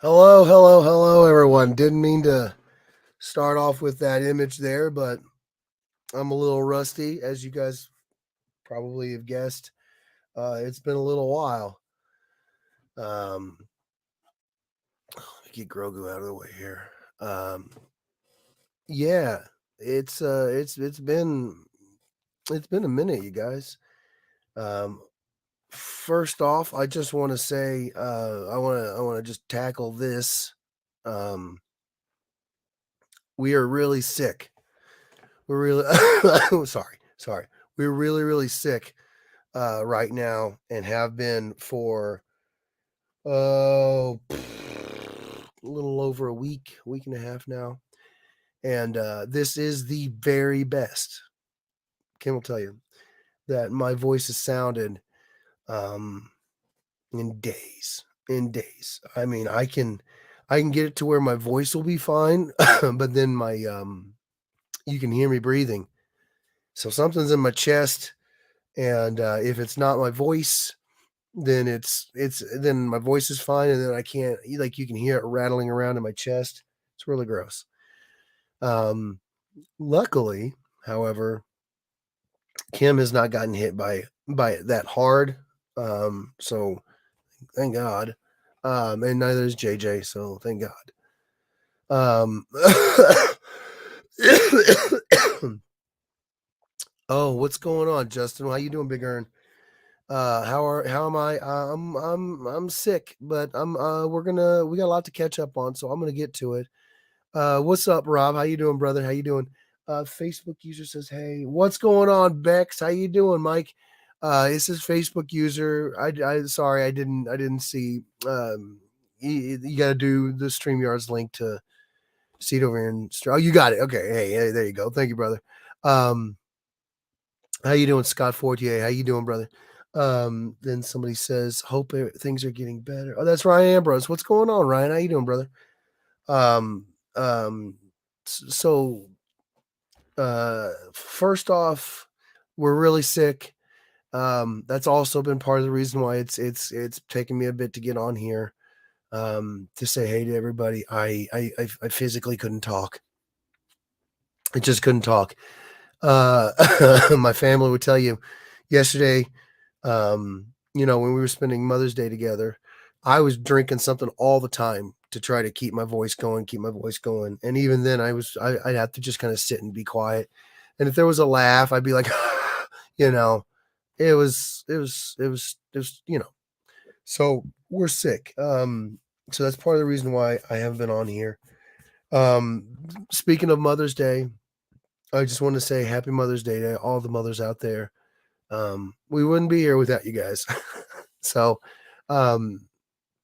Hello, hello, hello, everyone. Didn't mean to start off with that image there, but I'm a little rusty, as you guys probably have guessed. It's been a little while. Um, let me get Grogu out of the way here. Um, yeah, it's been a minute, you guys. Um, First off, I just want to say I want to just tackle this. Um, we are really sick. We're really sorry. We're really sick right now and have been for a little over a week and a half now. And this is the very best. Kim will tell you that my voice has sounded um, in days. In days. I mean, I can get it to where my voice will be fine, but then my you can hear me breathing. So something's in my chest, and if it's not my voice, then then my voice is fine, and then I can't, like, you can hear it rattling around in my chest. It's really gross. Um, Luckily, however, Kim has not gotten hit by it that hard. So thank God. And neither is JJ, so thank God. Um, oh, what's going on, Justin? How you doing, Big Earn? How am I? I'm sick, but we got a lot to catch up on, so I'm gonna get to it. What's up, Rob? How you doing, brother? How you doing? Facebook user says, "Hey, what's going on, Bex? How you doing, Mike?" It says Facebook user. I sorry, I didn't see. You got to do the Streamyards link to see it over here. Oh, you got it. Okay, hey, there you go. Thank you, brother. Um, how you doing, Scott Fortier? How you doing, brother? Then somebody says, "Hope things are getting better." Oh, that's Ryan Ambrose. What's going on, Ryan? How you doing, brother? Um, um, so first off, we're really sick. That's also been part of the reason why it's taken me a bit to get on here. To say hey to everybody. I physically couldn't talk. I just couldn't talk. My family would tell you yesterday, when we were spending Mother's Day together, I was drinking something all the time to try to keep my voice going, keep my voice going. And even then I'd have to just kind of sit and be quiet. And if there was a laugh, I'd be like, you know, it was, so we're sick. So that's part of the reason why I haven't been on here. Um, Speaking of Mother's Day, I just want to say happy Mother's Day to all the mothers out there. We wouldn't be here without you guys. So, um,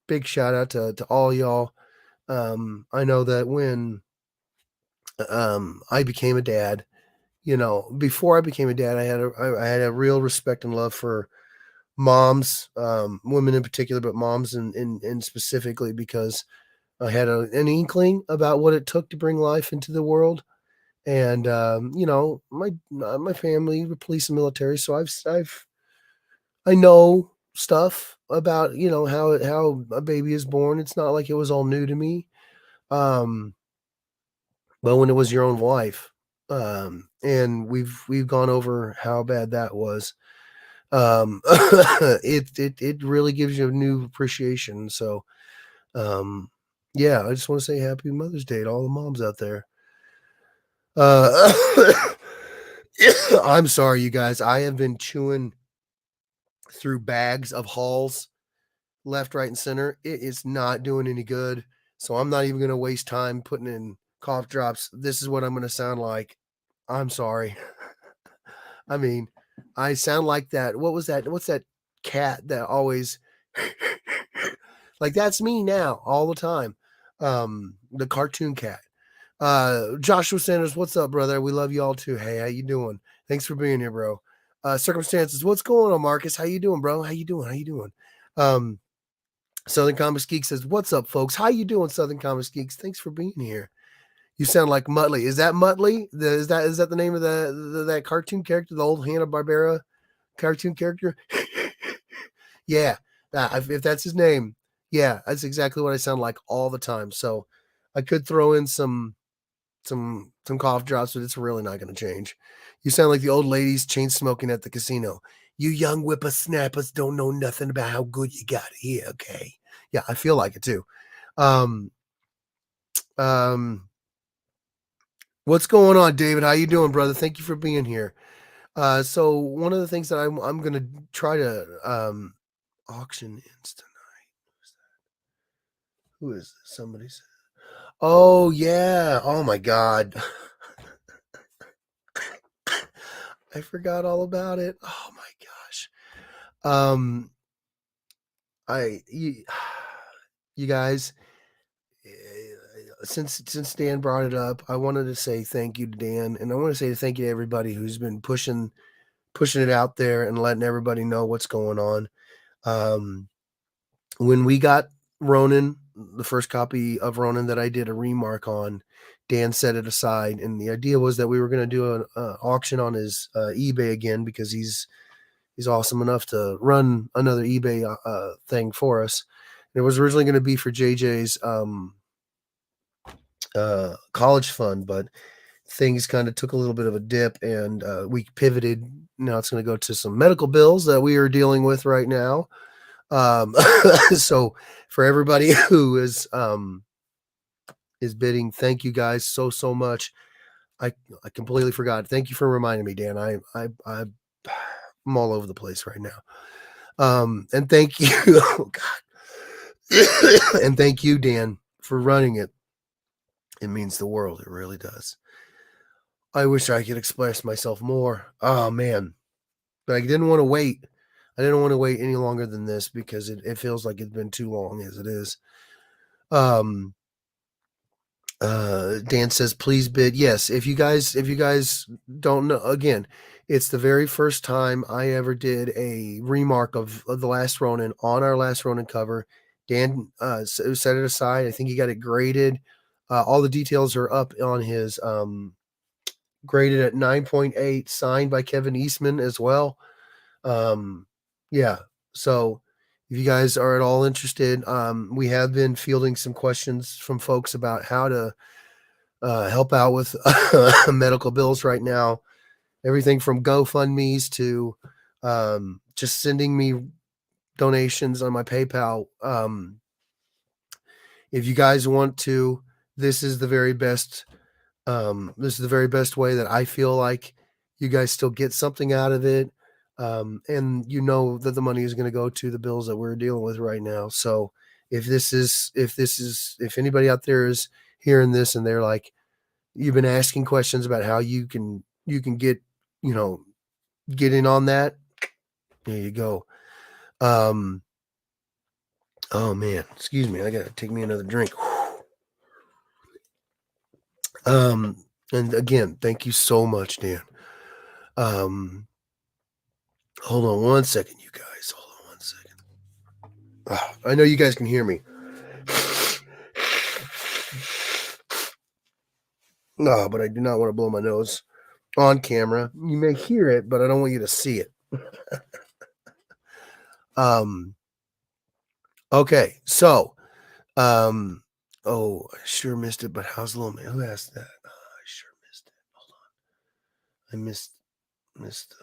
big shout out to all y'all. I know that when I became a dad, before I became a dad, I had a real respect and love for moms, women in particular, but moms and specifically because I had an inkling about what it took to bring life into the world. And my family, the police and military, so I know stuff about how a baby is born. It's not like it was all new to me. Um, but when it was your own wife, and we've gone over how bad that was. It really gives you a new appreciation. So, um, yeah, I just want to say happy Mother's Day to all the moms out there. Uh, I'm sorry, you guys. I have been chewing through bags of Halls left, right, and center. It is not doing any good. So I'm not even going to waste time putting in cough drops. This is what I'm going to sound like. I'm sorry. I mean, I sound like that. What was that? What's that cat that always like that's me now all the time. The cartoon cat. Joshua Sanders, what's up, brother? We love you all too. Hey, how you doing? Thanks for being here, bro. Circumstances, what's going on, Marcus? How you doing, bro? How you doing? How you doing? Um, Southern Comics Geek says, "What's up, folks? How you doing, Southern Comics Geeks? Thanks for being here. You sound like Muttley. Is that Muttley? Is that the name of that cartoon character, the old Hanna Barbera cartoon character? Yeah, if that's his name, Yeah, that's exactly what I sound like all the time. So I could throw in some cough drops, but it's really not going to change. You sound like the old ladies chain smoking at the casino. You young whippersnappers don't know nothing about how good you got it here. Okay, yeah, I feel like it too. Um, um, what's going on, David? How you doing, brother? Thank you for being here. So one of the things that I'm going to try to auction instant. Who is this? Somebody said. Oh yeah. Oh my God. I forgot all about it. Oh my gosh. Um, I you, you guys, since Dan brought it up, I wanted to say thank you to Dan, and I want to say thank you to everybody who's been pushing it out there and letting everybody know what's going on. Um, when we got Ronin, the first copy of Ronin that I did a remark on, Dan set it aside, and the idea was that we were going to do an auction on his eBay again because he's awesome enough to run another eBay thing for us. It was originally going to be for JJ's college fund, but things kind of took a little bit of a dip, and we pivoted. Now it's going to go to some medical bills that we are dealing with right now. So for everybody who is bidding, thank you guys so much. I completely forgot. Thank you for reminding me, Dan. I'm all over the place right now. And thank you. Oh God. And thank you, Dan, for running it. It means the world. It really does. I wish I could express myself more. Oh man. But I didn't want to wait. I didn't want to wait any longer than this because it feels like it's been too long as it is. Um Dan says please bid. Yes, if you guys don't know, again, it's the very first time I ever did a remark of the last Ronin on our last Ronin cover. Dan set it aside. I think he got it graded. All the details are up on his graded at 9.8, signed by Kevin Eastman as well. Yeah. So if you guys are at all interested, we have been fielding some questions from folks about how to help out with medical bills right now. Everything from GoFundMe's to just sending me donations on my PayPal. If you guys want to, this is the very best. This is the very best way that I feel like you guys still get something out of it. And you know that the money is going to go to the bills that we're dealing with right now. So if anybody out there is hearing this and they're like, you've been asking questions about how you can get, you know, get in on that. There you go. Um, oh man, excuse me. I gotta take me another drink. Um, and again, thank you so much, Dan. Um, hold on one second, you guys. Hold on one second. I know you guys can hear me. No, but I do not want to blow my nose on camera. You may hear it, but I don't want you to see it. um, okay, so, oh, I sure missed it, but how's the little man? Who asked that? I sure missed it. Hold on. I missed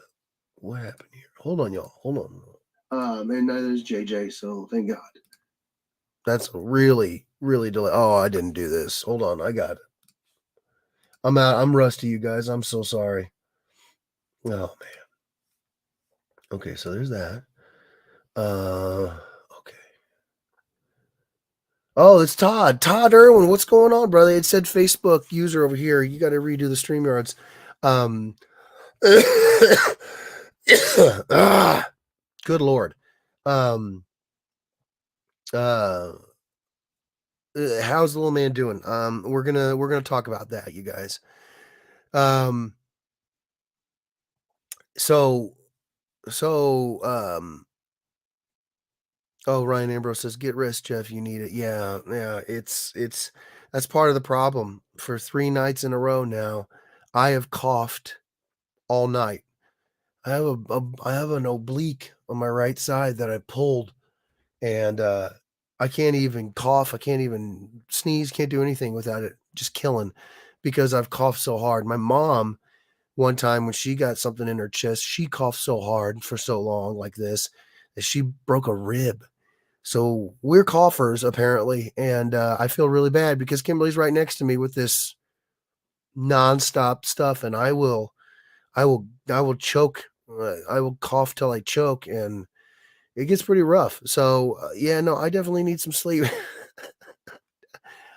what happened here. Hold on, y'all. Hold on. And neither is JJ, so thank God. That's really delay. Oh, I didn't do this. Hold on, I got it. I'm out. I'm rusty, you guys. I'm so sorry. Oh man. Okay, so there's that. Okay. Oh, it's Todd. Todd Irwin. What's going on, brother? It said Facebook user over here. You got to redo the StreamYards. Um, ah, good Lord. Um, uh, how's the little man doing? We're gonna talk about that, you guys. Um, so so oh, Ryan Ambrose says, "Get rest, Jeff. You need it." Yeah, yeah. It's that's part of the problem. For 3 nights in a row now, I have coughed all night. I have an oblique on my right side that I pulled, and I can't even cough. I can't even sneeze. Can't do anything without it just killing because I've coughed so hard. My mom, one time when she got something in her chest, she coughed so hard for so long like this that she broke a rib. So we're coughers apparently, and I feel really bad because Kimberly's right next to me with this nonstop stuff, and I will choke. I will cough till I choke, and it gets pretty rough. So yeah, no, I definitely need some sleep.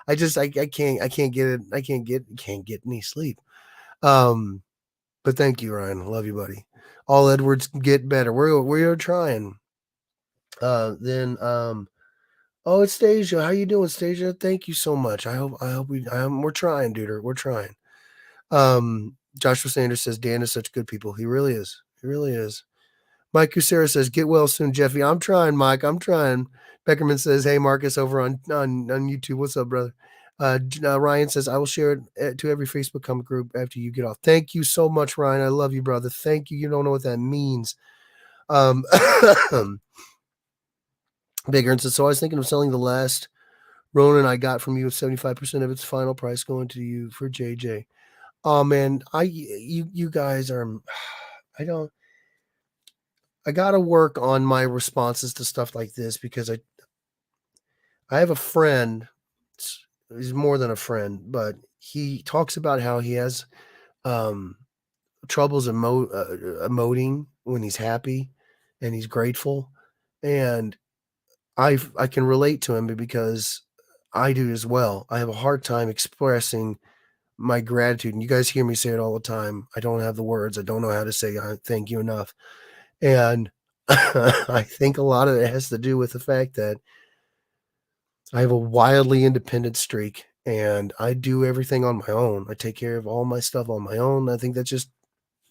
I can't get it. Can't get any sleep. Um, but thank you, Ryan. Love you, buddy. All Edwards get better. We're trying. Then oh, it's Stasia. How you doing, Stasia? Thank you so much. We're trying, dude. We're trying. Joshua Sanders says Dan is such good people. He really is. He really is. Mike Cusera says, "Get well soon, Jeffy." I'm trying, Mike. I'm trying. Beckerman says, "Hey, Marcus, over on YouTube. What's up, brother?" Ryan says, "I will share it to every Facebook comment group after you get off." Thank you so much, Ryan. I love you, brother. Thank you. You don't know what that means. Um, Big Ern says, "So I was thinking of selling the last Ronin I got from you with 75% of its final price going to you for JJ." Oh man, you guys are. I don't. I got to work on my responses to stuff like this because I have a friend. He's more than a friend, but he talks about how he has um, troubles emoting when he's happy and he's grateful, and I can relate to him because I do as well. I have a hard time expressing my gratitude, and you guys hear me say it all the time. I don't have the words. I don't know how to say thank you enough, and I think a lot of it has to do with the fact that I have a wildly independent streak and I do everything on my own. I take care of all my stuff on my own. I think that's just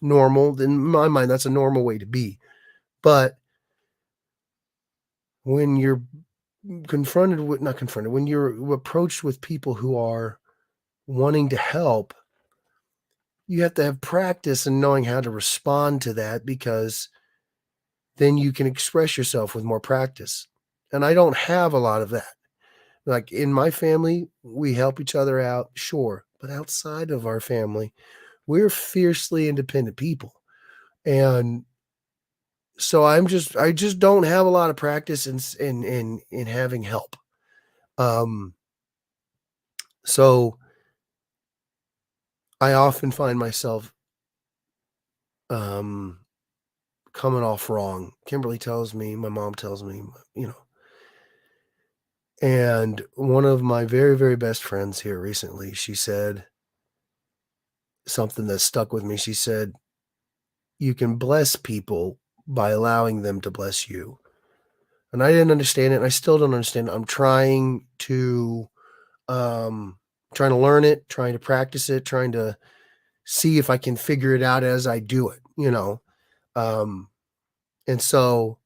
normal. In my mind, that's a normal way to be. But when you're not confronted, when you're approached with people who are wanting to help, you have to have practice in knowing how to respond to that because then you can express yourself with more practice. And I don't have a lot of that. Like in my family, we help each other out, sure. But outside of our family, we're fiercely independent people. And so I just don't have a lot of practice in having help. Um so I often find myself um coming off wrong. Kimberly tells me, my mom tells me, you know. And one of my very, very best friends here recently, she said something that stuck with me. She said, "You can bless people by allowing them to bless you." And I didn't understand it, and I still don't understand it. I'm trying to learn it, trying to practice it, trying to see if I can figure it out as I do it, you know. Um, and so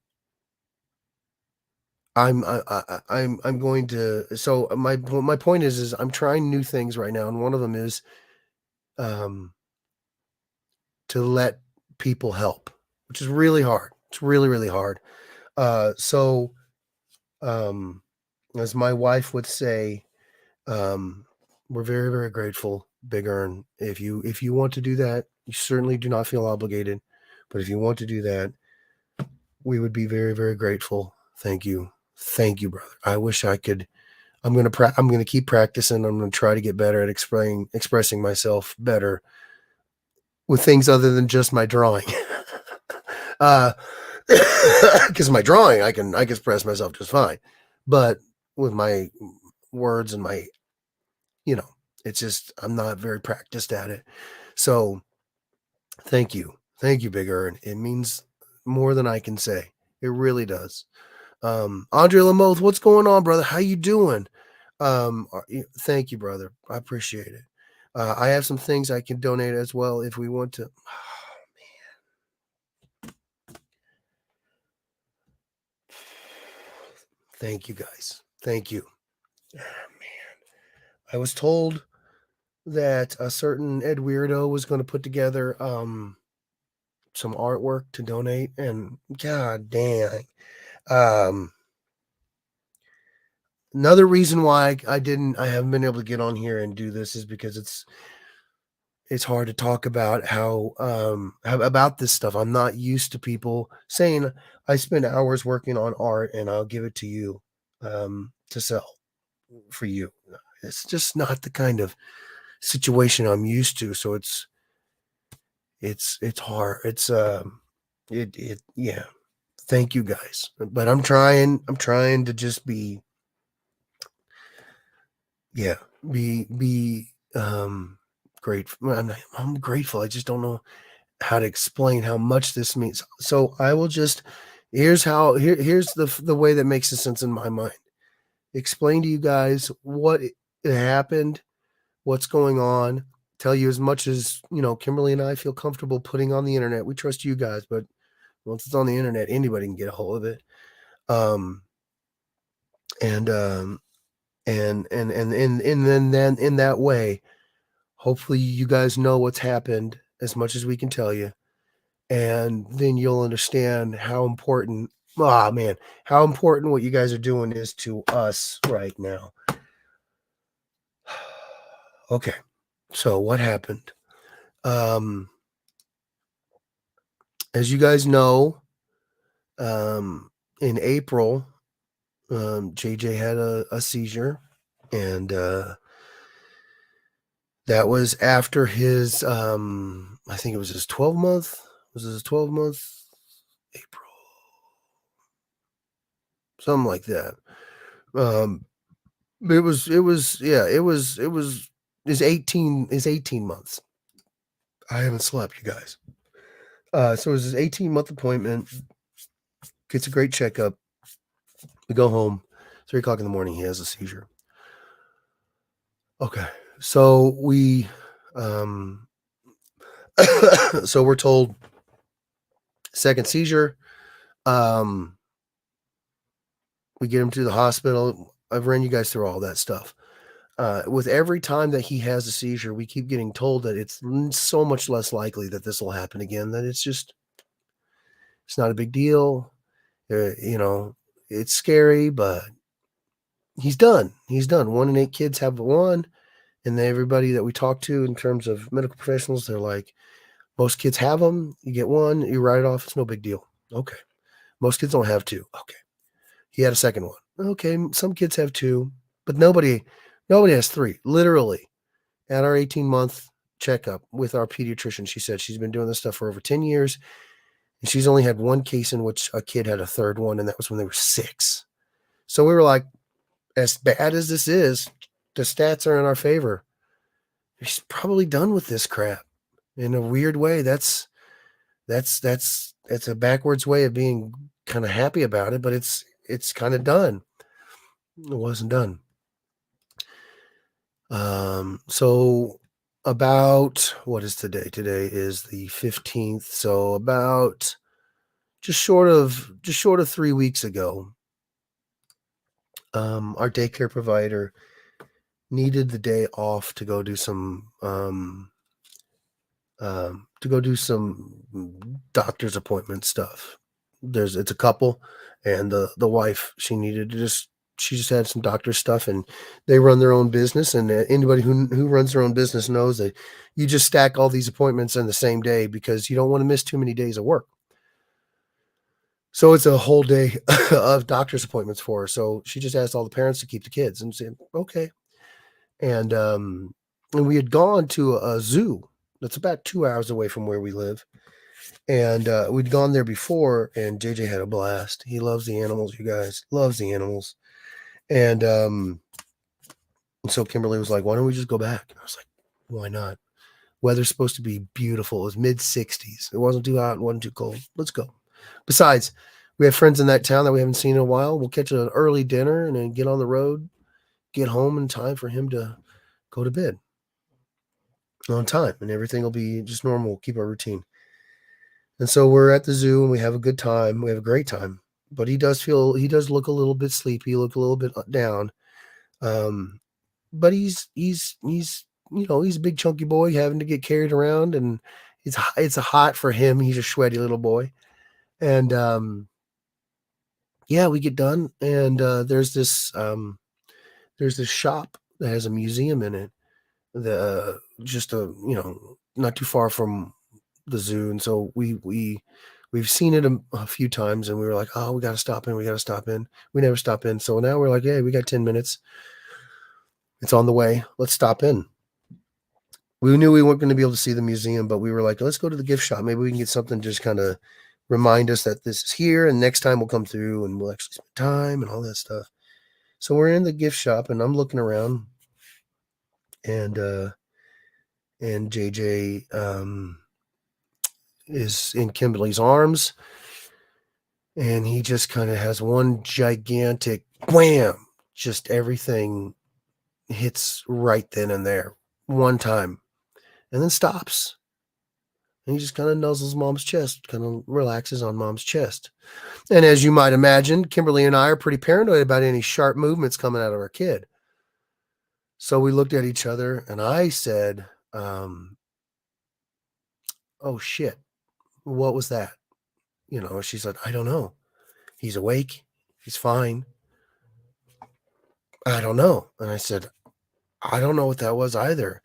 I'm going to. So my point is I'm trying new things right now, and one of them is um, to let people help, which is really hard. It's really really hard. So um, as my wife would say, um, we're very, very grateful, Big Earn. If you want to do that, you certainly do not feel obligated. But if you want to do that, we would be very, very grateful. Thank you, brother. I wish I could. I'm gonna keep practicing. I'm gonna try to get better at expressing myself better with things other than just my drawing. uh, because my drawing, I can express myself just fine, but with my words and my you know, it's just I'm not very practiced at it. So thank you. Thank you, Big Earn. It means more than I can say. It really does. Andre Lamoth, what's going on, brother? How you doing? Thank you, brother. I appreciate it. I have some things I can donate as well if we want to. Thank you guys. Thank you. Oh, man. I was told that a certain Ed Weirdo was going to put together some artwork to donate, and god dang, um Another reason why I haven't been able to get on here and do this is because it's hard to talk about how about this stuff. I'm not used to people saying I spend hours working on art and I'll give it to you to sell for you. It's just not the kind of situation I'm used to. So it's hard. It yeah. Thank you guys. But I'm trying to just yeah, be grateful. Well, I'm grateful. I just don't know how to explain how much this means. So I will just here's the way that makes sense in my mind. Explain to you guys what happened, what's going on, tell you as much as, Kimberly and I feel comfortable putting on the internet. We trust you guys, but once it's on the internet, anybody can get a hold of it. Um and then in that way, hopefully you guys know what's happened as much as we can tell you, and then you'll understand how important, man, how important what you guys are doing is to us right now. Okay, so what happened? As you guys know, in April, JJ had a seizure, and that was after his, I think it was his 12-month. Was it his 12-month? April, something like that. It was his 18 months. I haven't slept, you guys. So it was his 18-month appointment. Gets a great checkup. We go home. 3 o'clock in the morning, he has a seizure. Okay, so so we're told second seizure. We get him to the hospital. I've ran you guys through all that stuff. With every time that he has a seizure, we keep getting told that it's so much less likely that this will happen again. That it's not a big deal. It's scary, but he's done. He's done. 1 in 8 kids have one, and everybody that we talk to in terms of medical professionals, they're like, most kids have them. You get one, you write it off. It's no big deal. Okay. Most kids don't have two. Okay. He had a second one. Okay. Some kids have two, but nobody has three. Literally, at our 18-month checkup with our pediatrician, she said she's been doing this stuff for over 10 years. And she's only had one case in which a kid had a third one, and that was when they were 6. So we were like, as bad as this is, the stats are in our favor. She's probably done with this crap. In a weird way, that's a backwards way of being kind of happy about it, but it's kind of done. It wasn't done. So about, what is today? Today is the 15th. So about just short of 3 weeks ago, our daycare provider needed the day off to go do some doctor's appointment stuff. It's a couple, and the wife, she just had some doctor stuff, and they run their own business. And anybody who runs their own business knows that you just stack all these appointments in the same day because you don't want to miss too many days of work. So it's a whole day of doctor's appointments for her. So she just asked all the parents to keep the kids, and said, okay. And we had gone to a zoo that's about 2 hours away from where we live. And we'd gone there before, and JJ had a blast. He loves the animals, you guys. Loves the animals. And so Kimberly was like, why don't we just go back? And I was like, why not? Weather's supposed to be beautiful. It was mid-60s. It wasn't too hot, it wasn't too cold. Let's go. Besides, we have friends in that town that we haven't seen in a while. We'll catch an early dinner and then get on the road, get home in time for him to go to bed on time, and everything will be just normal. We'll keep our routine. And so we're at the zoo and we have a good time. We have a great time. But he does look a little bit sleepy, look a little bit down. But he's he's a big chunky boy having to get carried around, and it's a hot for him. He's a sweaty little boy. And yeah, we get done, and there's this there's this shop that has a museum in it. The just not too far from the zoo, and so we've seen it a few times, and we were like, oh, we got to stop in. We got to stop in. We never stop in, so now we're like, hey, we got 10 minutes. It's on the way. Let's stop in. We knew we weren't going to be able to see the museum, but we were like, let's go to the gift shop. Maybe we can get something to just kind of remind us that this is here, and next time we'll come through and we'll actually spend time and all that stuff. So we're in the gift shop, and I'm looking around, and JJ is in Kimberly's arms, and he just kind of has one gigantic wham, just everything hits right then and there, one time, and then stops. And he just kind of nuzzles mom's chest, kind of relaxes on mom's chest. And as you might imagine, Kimberly and I are pretty paranoid about any sharp movements coming out of our kid. So we looked at each other, and I said, oh shit, what was that? She said, I don't know. He's awake. He's fine. I don't know. And I said, I don't know what that was either.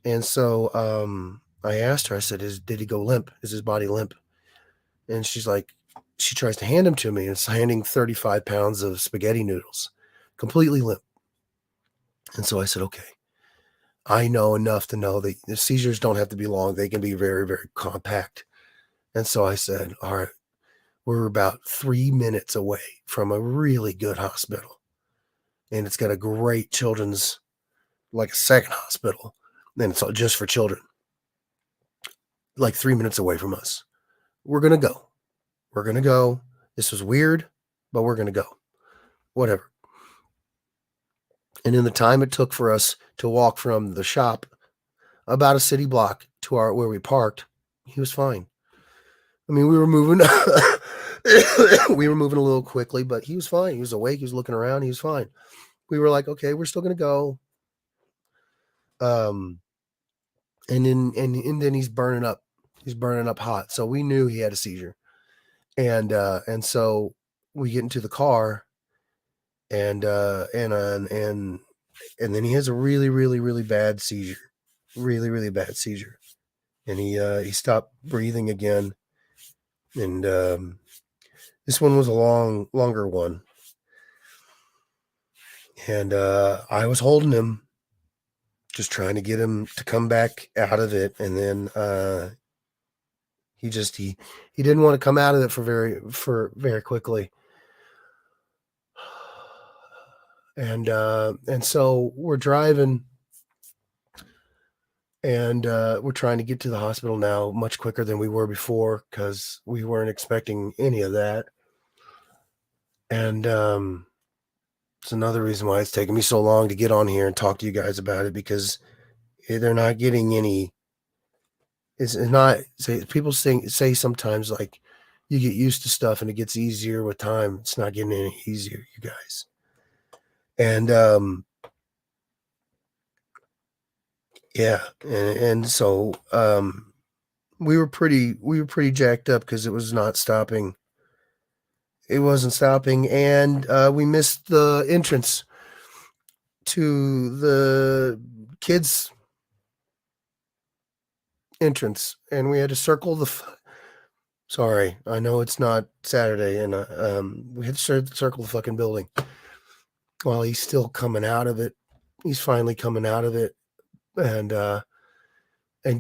And so I asked her, I said, did he go limp? Is his body limp? And she's like, she tries to hand him to me, and it's handing 35 pounds of spaghetti noodles, completely limp. And so I said, okay, I know enough to know that the seizures don't have to be long. They can be very, very compact. And so I said, all right, we're about 3 minutes away from a really good hospital. And it's got a great children's, like a second hospital. And it's just for children. Like 3 minutes away from us. We're going to go. We're going to go. This was weird, but we're going to go. Whatever. And in the time it took for us to walk from the shop about a city block to where we parked, he was fine. I mean, we were moving we were moving a little quickly, but he was fine. He was awake. He was looking around. He was fine. We were like, okay, we're still going to go. And then he's burning up. He's burning up hot. So we knew he had a seizure. And so we get into the car, and then he has a really, really, really bad seizure. Really, really bad seizure. And he stopped breathing again. And this one was a longer one. And I was holding him, just trying to get him to come back out of it. And then he didn't want to come out of it for very quickly. And so we're driving, and we're trying to get to the hospital now much quicker than we were before, because we weren't expecting any of that. And it's another reason why it's taken me so long to get on here and talk to you guys about it, because they're not getting any. It's not, people say sometimes, like, you get used to stuff and it gets easier with time. It's not getting any easier, you guys. And yeah, and so we were pretty jacked up because it was not stopping. It wasn't stopping, and we missed the entrance to the kids' entrance, and we had to circle sorry, I know it's not Saturday, and we had to circle the fucking building while he's still coming out of it. He's finally coming out of it, and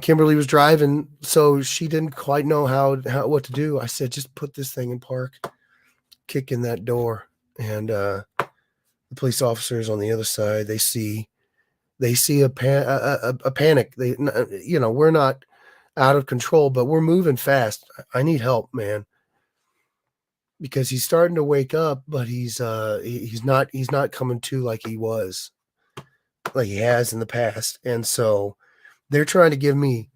Kimberly was driving, so she didn't quite know what to do. I said, just put this thing in park, kick in that door, and the police officers on the other side, they see a panic. We're not out of control, but we're moving fast. I need help, man, because he's starting to wake up, but he's not coming to like he has in the past. And so they're trying to give me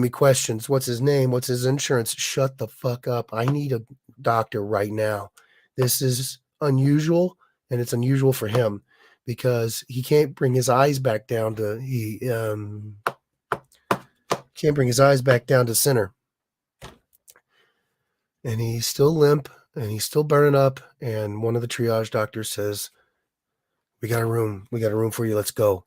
questions. What's his name? What's his insurance? Shut the fuck up. I need a doctor right now. This is unusual, and it's unusual for him because he can't bring his eyes back down to center. And he's still limp, and he's still burning up. And one of the triage doctors says, We got a room. We got a room for you. Let's go.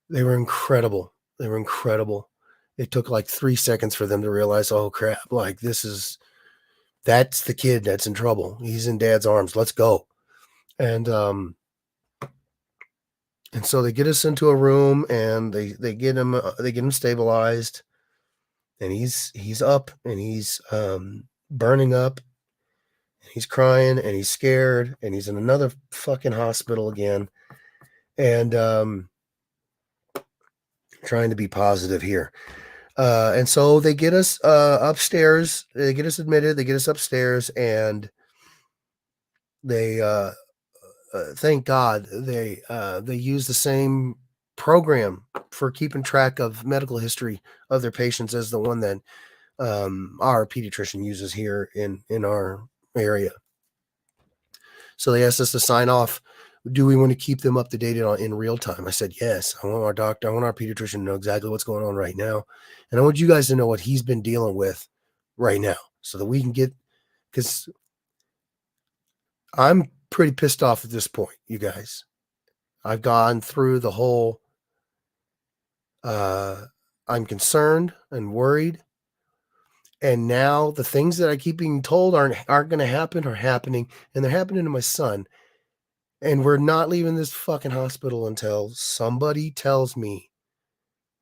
They were incredible. They were incredible. It took like 3 seconds for them to realize, oh crap, like that's the kid that's in trouble. He's in dad's arms. Let's go. And so they get us into a room and they get him stabilized, and he's up and he's burning up. He's crying and he's scared and he's in another fucking hospital again. And trying to be positive here. And so they get us upstairs. They get us admitted. They get us upstairs, and they thank God they use the same program for keeping track of medical history of their patients as the one that our pediatrician uses here in our area. So they asked us to sign off. Do we want to keep them up to date in real time? I said, yes. I want our pediatrician to know exactly what's going on right now. And I want you guys to know what he's been dealing with right now so that we can get, because I'm pretty pissed off at this point, you guys. I've gone through the whole, I'm concerned and worried. And now the things that I keep being told aren't going to happen are happening, and they're happening to my son. And we're not leaving this fucking hospital until somebody tells me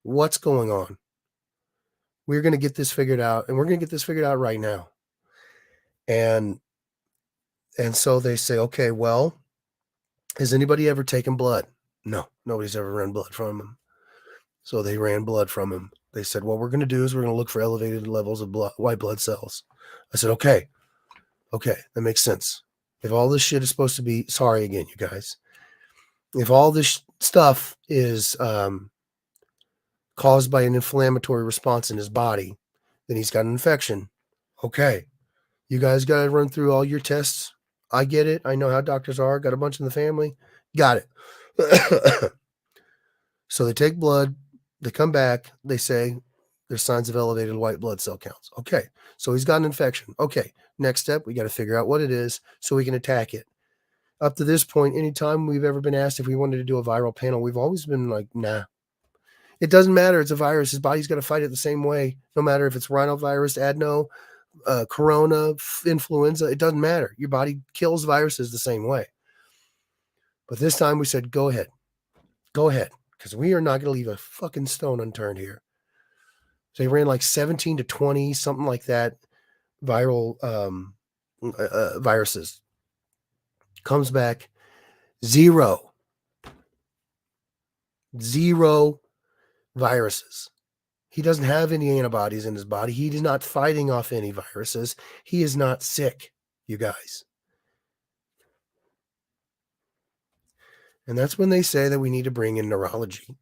what's going on. We're going to get this figured out, and we're going to get this figured out right now. And so they say, okay, well, has anybody ever taken blood? No, nobody's ever ran blood from him. So they ran blood from him. They said, what we're going to do is we're going to look for elevated levels of white blood cells. I said, okay, that makes sense. If all this shit is supposed to be, sorry again, you guys, if all this stuff is caused by an inflammatory response in his body, then he's got an infection. Okay, you guys got to run through all your tests. I get it. I know how doctors are. Got a bunch in the family. Got it. So they take blood. They come back. They say there's signs of elevated white blood cell counts. Okay, so he's got an infection. Okay, next step, we got to figure out what it is so we can attack it. Up to this point, anytime we've ever been asked if we wanted to do a viral panel, we've always been like, nah. It doesn't matter. It's a virus. His body's got to fight it the same way, no matter if it's rhinovirus, adeno, corona, influenza. It doesn't matter. Your body kills viruses the same way. But this time we said, go ahead, because we are not going to leave a fucking stone unturned here. So they ran like 17 to 20, something like that, viral viruses. Comes back zero viruses. He doesn't have any antibodies in his body. He is not fighting off any viruses. He is not sick, you guys. And that's when they say that we need to bring in neurology.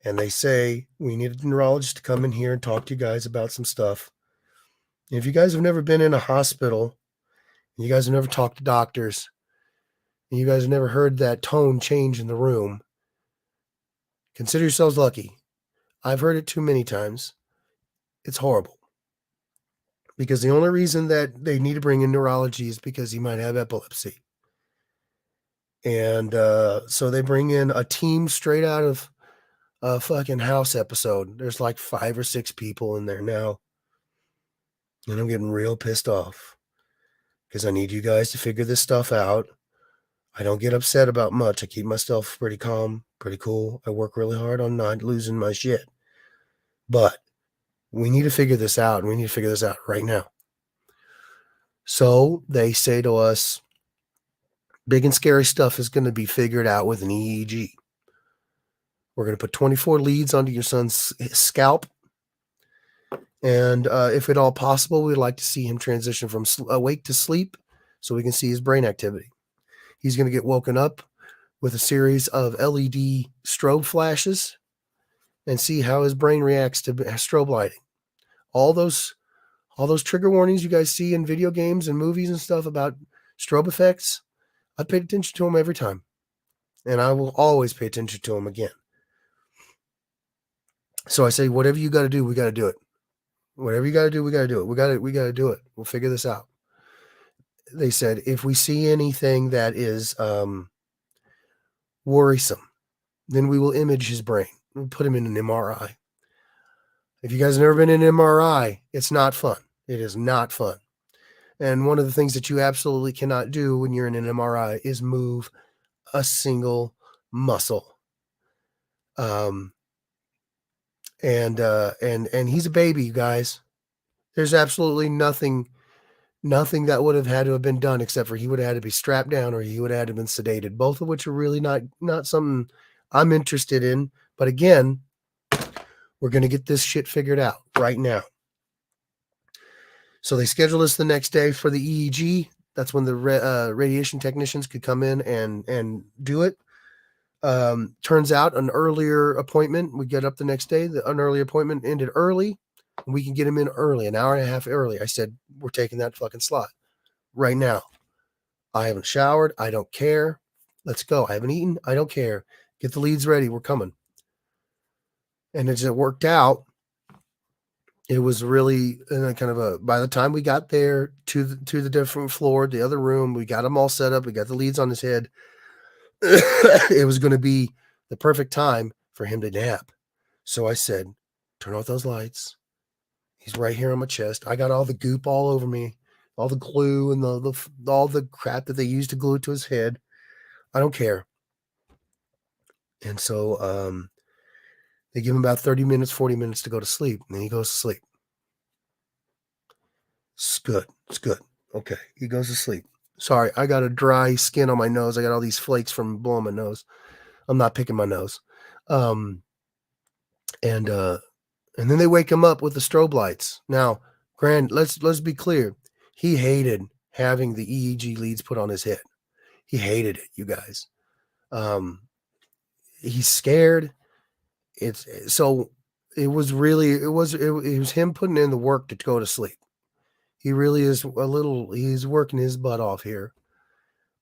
And they say we need a neurologist to come in here and talk to you guys about some stuff. And if you guys have never been in a hospital, and you guys have never talked to doctors, and you guys have never heard that tone change in the room, consider yourselves lucky. I've heard it too many times. It's horrible. Because the only reason that they need to bring in neurology is because he might have epilepsy. And so they bring in a team straight out of a fucking House episode. There's like 5 or 6 people in there now. And I'm getting real pissed off because I need you guys to figure this stuff out. I don't get upset about much. I keep myself pretty calm, pretty cool. I work really hard on not losing my shit. But we need to figure this out, and we need to figure this out right now. So they say to us, big and scary stuff is going to be figured out with an EEG. We're going to put 24 leads onto your son's scalp. And if at all possible, we'd like to see him transition from awake to sleep so we can see his brain activity. He's going to get woken up with a series of LED strobe flashes and see how his brain reacts to strobe lighting. All those trigger warnings you guys see in video games and movies and stuff about strobe effects, I paid attention to them every time. And I will always pay attention to them again. So I say, whatever you got to do, we got to do it. Whatever you got to do, we got to do it. We got to do it. We'll figure this out. They said, if we see anything that is worrisome. Then we will image his brain. We'll put him in an MRI. If you guys have never been in an MRI, it's not fun. It is not fun. And one of the things that you absolutely cannot do when you're in an MRI is move a single muscle. And he's a baby, you guys. There's absolutely nothing that would have had to have been done except for he would have had to be strapped down or he would have had to have been sedated, both of which are really not something I'm interested in. But again, we're going to get this shit figured out right now. So they scheduled us the next day for the EEG. That's when the radiation technicians could come in and do it. Turns out an earlier appointment, we get up the next day, an earlier appointment ended early. And we can get him in early, an hour and a half early. I said, we're taking that fucking slot right now. I haven't showered. I don't care. Let's go. I haven't eaten. I don't care. Get the leads ready. We're coming. And as it worked out, it was really kind of by the time we got there to the different floor, the other room, we got him all set up. We got the leads on his head. It was going to be the perfect time for him to nap. So I said, turn off those lights. He's right here on my chest. I got all the goop all over me, all the glue and all the crap that they used to glue to his head. I don't care. And so they give him about 30 minutes, 40 minutes to go to sleep. And then he goes to sleep. It's good. It's good. Okay. He goes to sleep. Sorry, I got a dry skin on my nose. I got all these flakes from blowing my nose. I'm not picking my nose. And then they wake him up with the strobe lights. Now, let's be clear. He hated having the EEG leads put on his head. He hated it, you guys. He's scared. It was him putting in the work to go to sleep. He really is he's working his butt off here.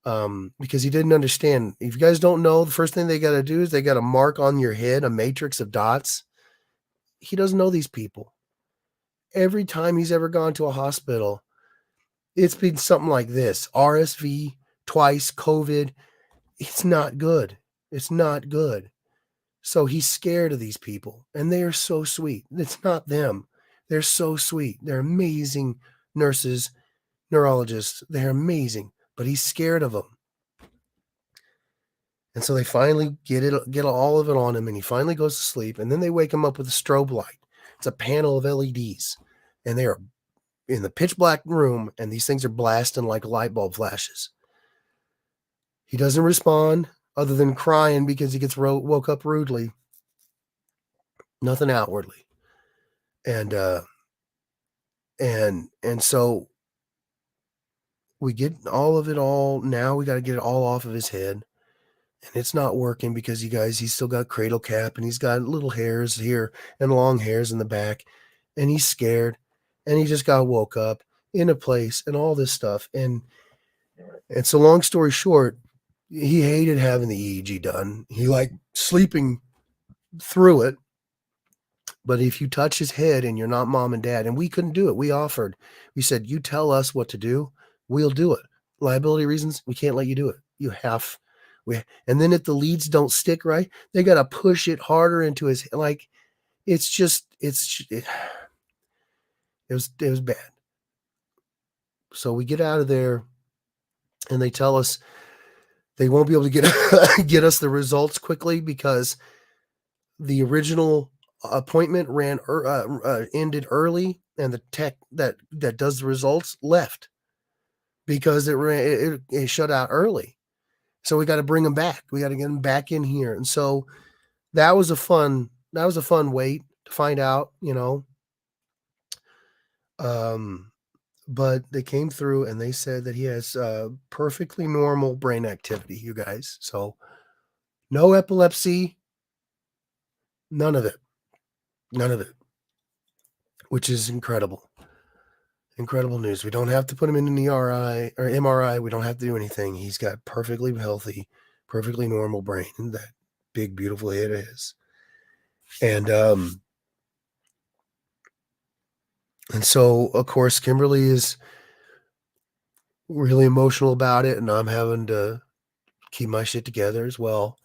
Because he didn't understand. If you guys don't know, the first thing they got to do is they got to mark on your head a matrix of dots. He doesn't know these people. Every time he's ever gone to a hospital, it's been something like this: RSV, twice, COVID. It's not good. It's not good. So he's scared of these people, and they are so sweet. It's not them. They're so sweet. They're amazing nurses, neurologists. They're amazing, but he's scared of them. And so they finally get all of it on him, and he finally goes to sleep. And then they wake him up with a strobe light. It's a panel of LEDs, and they are in the pitch black room, and these things are blasting like light bulb flashes. He doesn't respond other than crying because he gets woke up rudely. Nothing outwardly. And so we get all of it all. Now we got to get it all off of his head. And it's not working because, you guys, he's still got cradle cap and he's got little hairs here and long hairs in the back. And he's scared. And he just got woke up in a place and all this stuff. And so long story short, he hated having the EEG done. He liked sleeping through it. But if you touch his head and you're not mom and dad, and we couldn't do it, we offered. We said, you tell us what to do, we'll do it. Liability reasons, we can't let you do it. You have. And then if the leads don't stick right, they got to push it harder into his, like, it was bad. So we get out of there and they tell us they won't be able to get us the results quickly because the original appointment ended early, and the tech that does the results left because it shut out early. So we got to bring them back. We got to get them back in here. And so that was a fun wait to find out, but they came through and they said that he has perfectly normal brain activity, you guys. So no epilepsy, none of it, which is incredible. Incredible news. We don't have to put him in an ERI or MRI. We don't have to do anything. He's got perfectly healthy, perfectly normal brain, that big, beautiful head of his. And so, of course, Kimberly is really emotional about it, and I'm having to keep my shit together as well.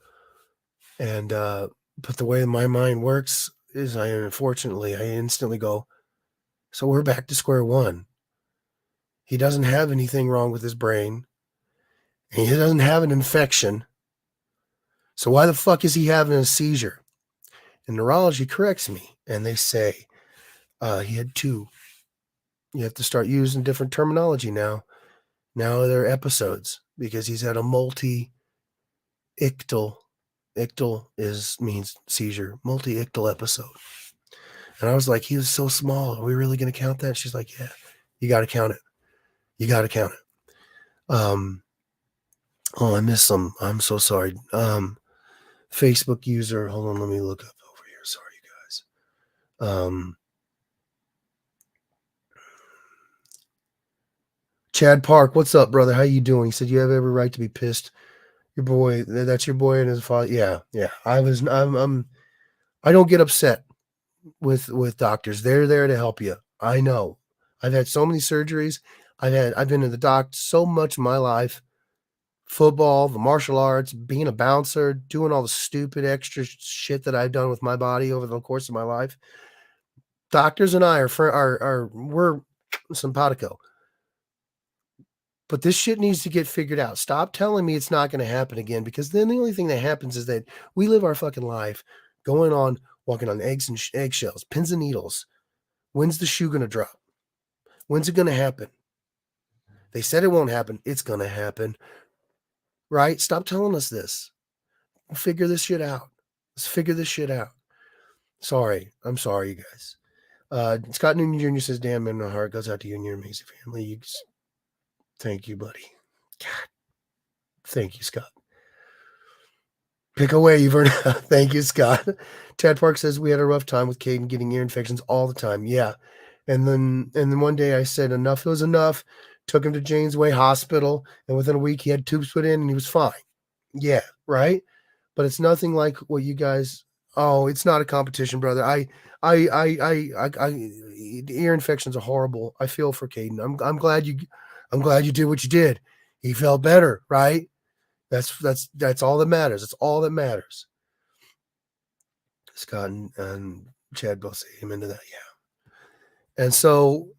And but the way my mind works is I instantly go, so we're back to square one. He doesn't have anything wrong with his brain. And he doesn't have an infection. So why the fuck is he having a seizure? And neurology corrects me, and they say he had two. You have to start using different terminology now. Now they're episodes because he's had a multi-ictal. Ictal means seizure. Multi-ictal episode. And I was like, he was so small. Are we really going to count that? She's like, yeah, you got to count it. You got to count it. Oh, I missed some. I'm so sorry. Facebook user. Hold on, let me look up over here. Sorry, you guys. Chad Park, what's up, brother? How you doing? He said you have every right to be pissed. Your boy, that's your boy and his father. Yeah. I don't get upset with doctors. They're there to help you. I know. I've had so many surgeries. I've been to the doc so much in my life. Football, the martial arts, being a bouncer, doing all the stupid extra shit that I've done with my body over the course of my life. Doctors and I we're simpatico. But this shit needs to get figured out. Stop telling me it's not going to happen again, because then the only thing that happens is that we live our fucking life walking on eggs and eggshells, pins and needles. When's the shoe going to drop? When's it going to happen? They said it won't happen. It's going to happen. Right? Stop telling us this. We'll figure this shit out. Let's figure this shit out. Sorry. I'm sorry, you guys. Scott Newton Jr. says, damn, man, my heart goes out to you and your amazing family. Thank you, buddy. God. Thank you, Scott. Pick away, Evern. Thank you, Scott. Ted Park says we had a rough time with Caden getting ear infections all the time. Yeah. And then one day I said enough was enough. Took him to James Way Hospital, and within a week he had tubes put in and he was fine. Yeah, right. But it's nothing like what you guys. Oh, it's not a competition, brother. Ear infections are horrible. I feel for Caden. I'm glad you did what you did. He felt better, right? That's all that matters. That's all that matters. Scott and Chad both say amen to that. Yeah. And so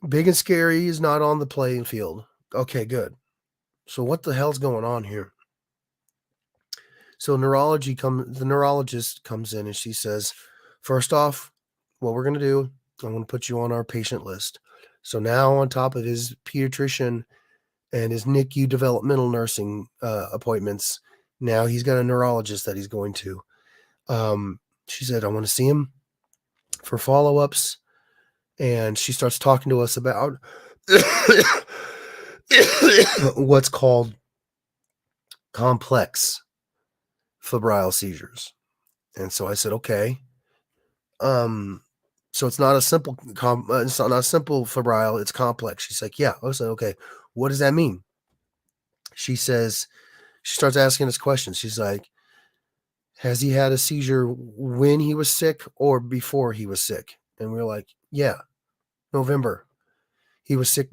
Big and Scary is not on the playing field. Okay, good. So what the hell's going on here? So the neurologist comes in and she says, first off, what we're going to do, I'm going to put you on our patient list. So now on top of his pediatrician and his NICU developmental nursing appointments, now he's got a neurologist that he's going to. She said, I want to see him for follow-ups. And she starts talking to us about what's called complex febrile seizures. And so I said, okay. So it's not a simple it's not a simple febrile, it's complex. She's like, yeah. I said, okay, what does that mean? She says, she starts asking us questions. She's like, has he had a seizure when he was sick or before he was sick? And we're like, yeah, November. He was sick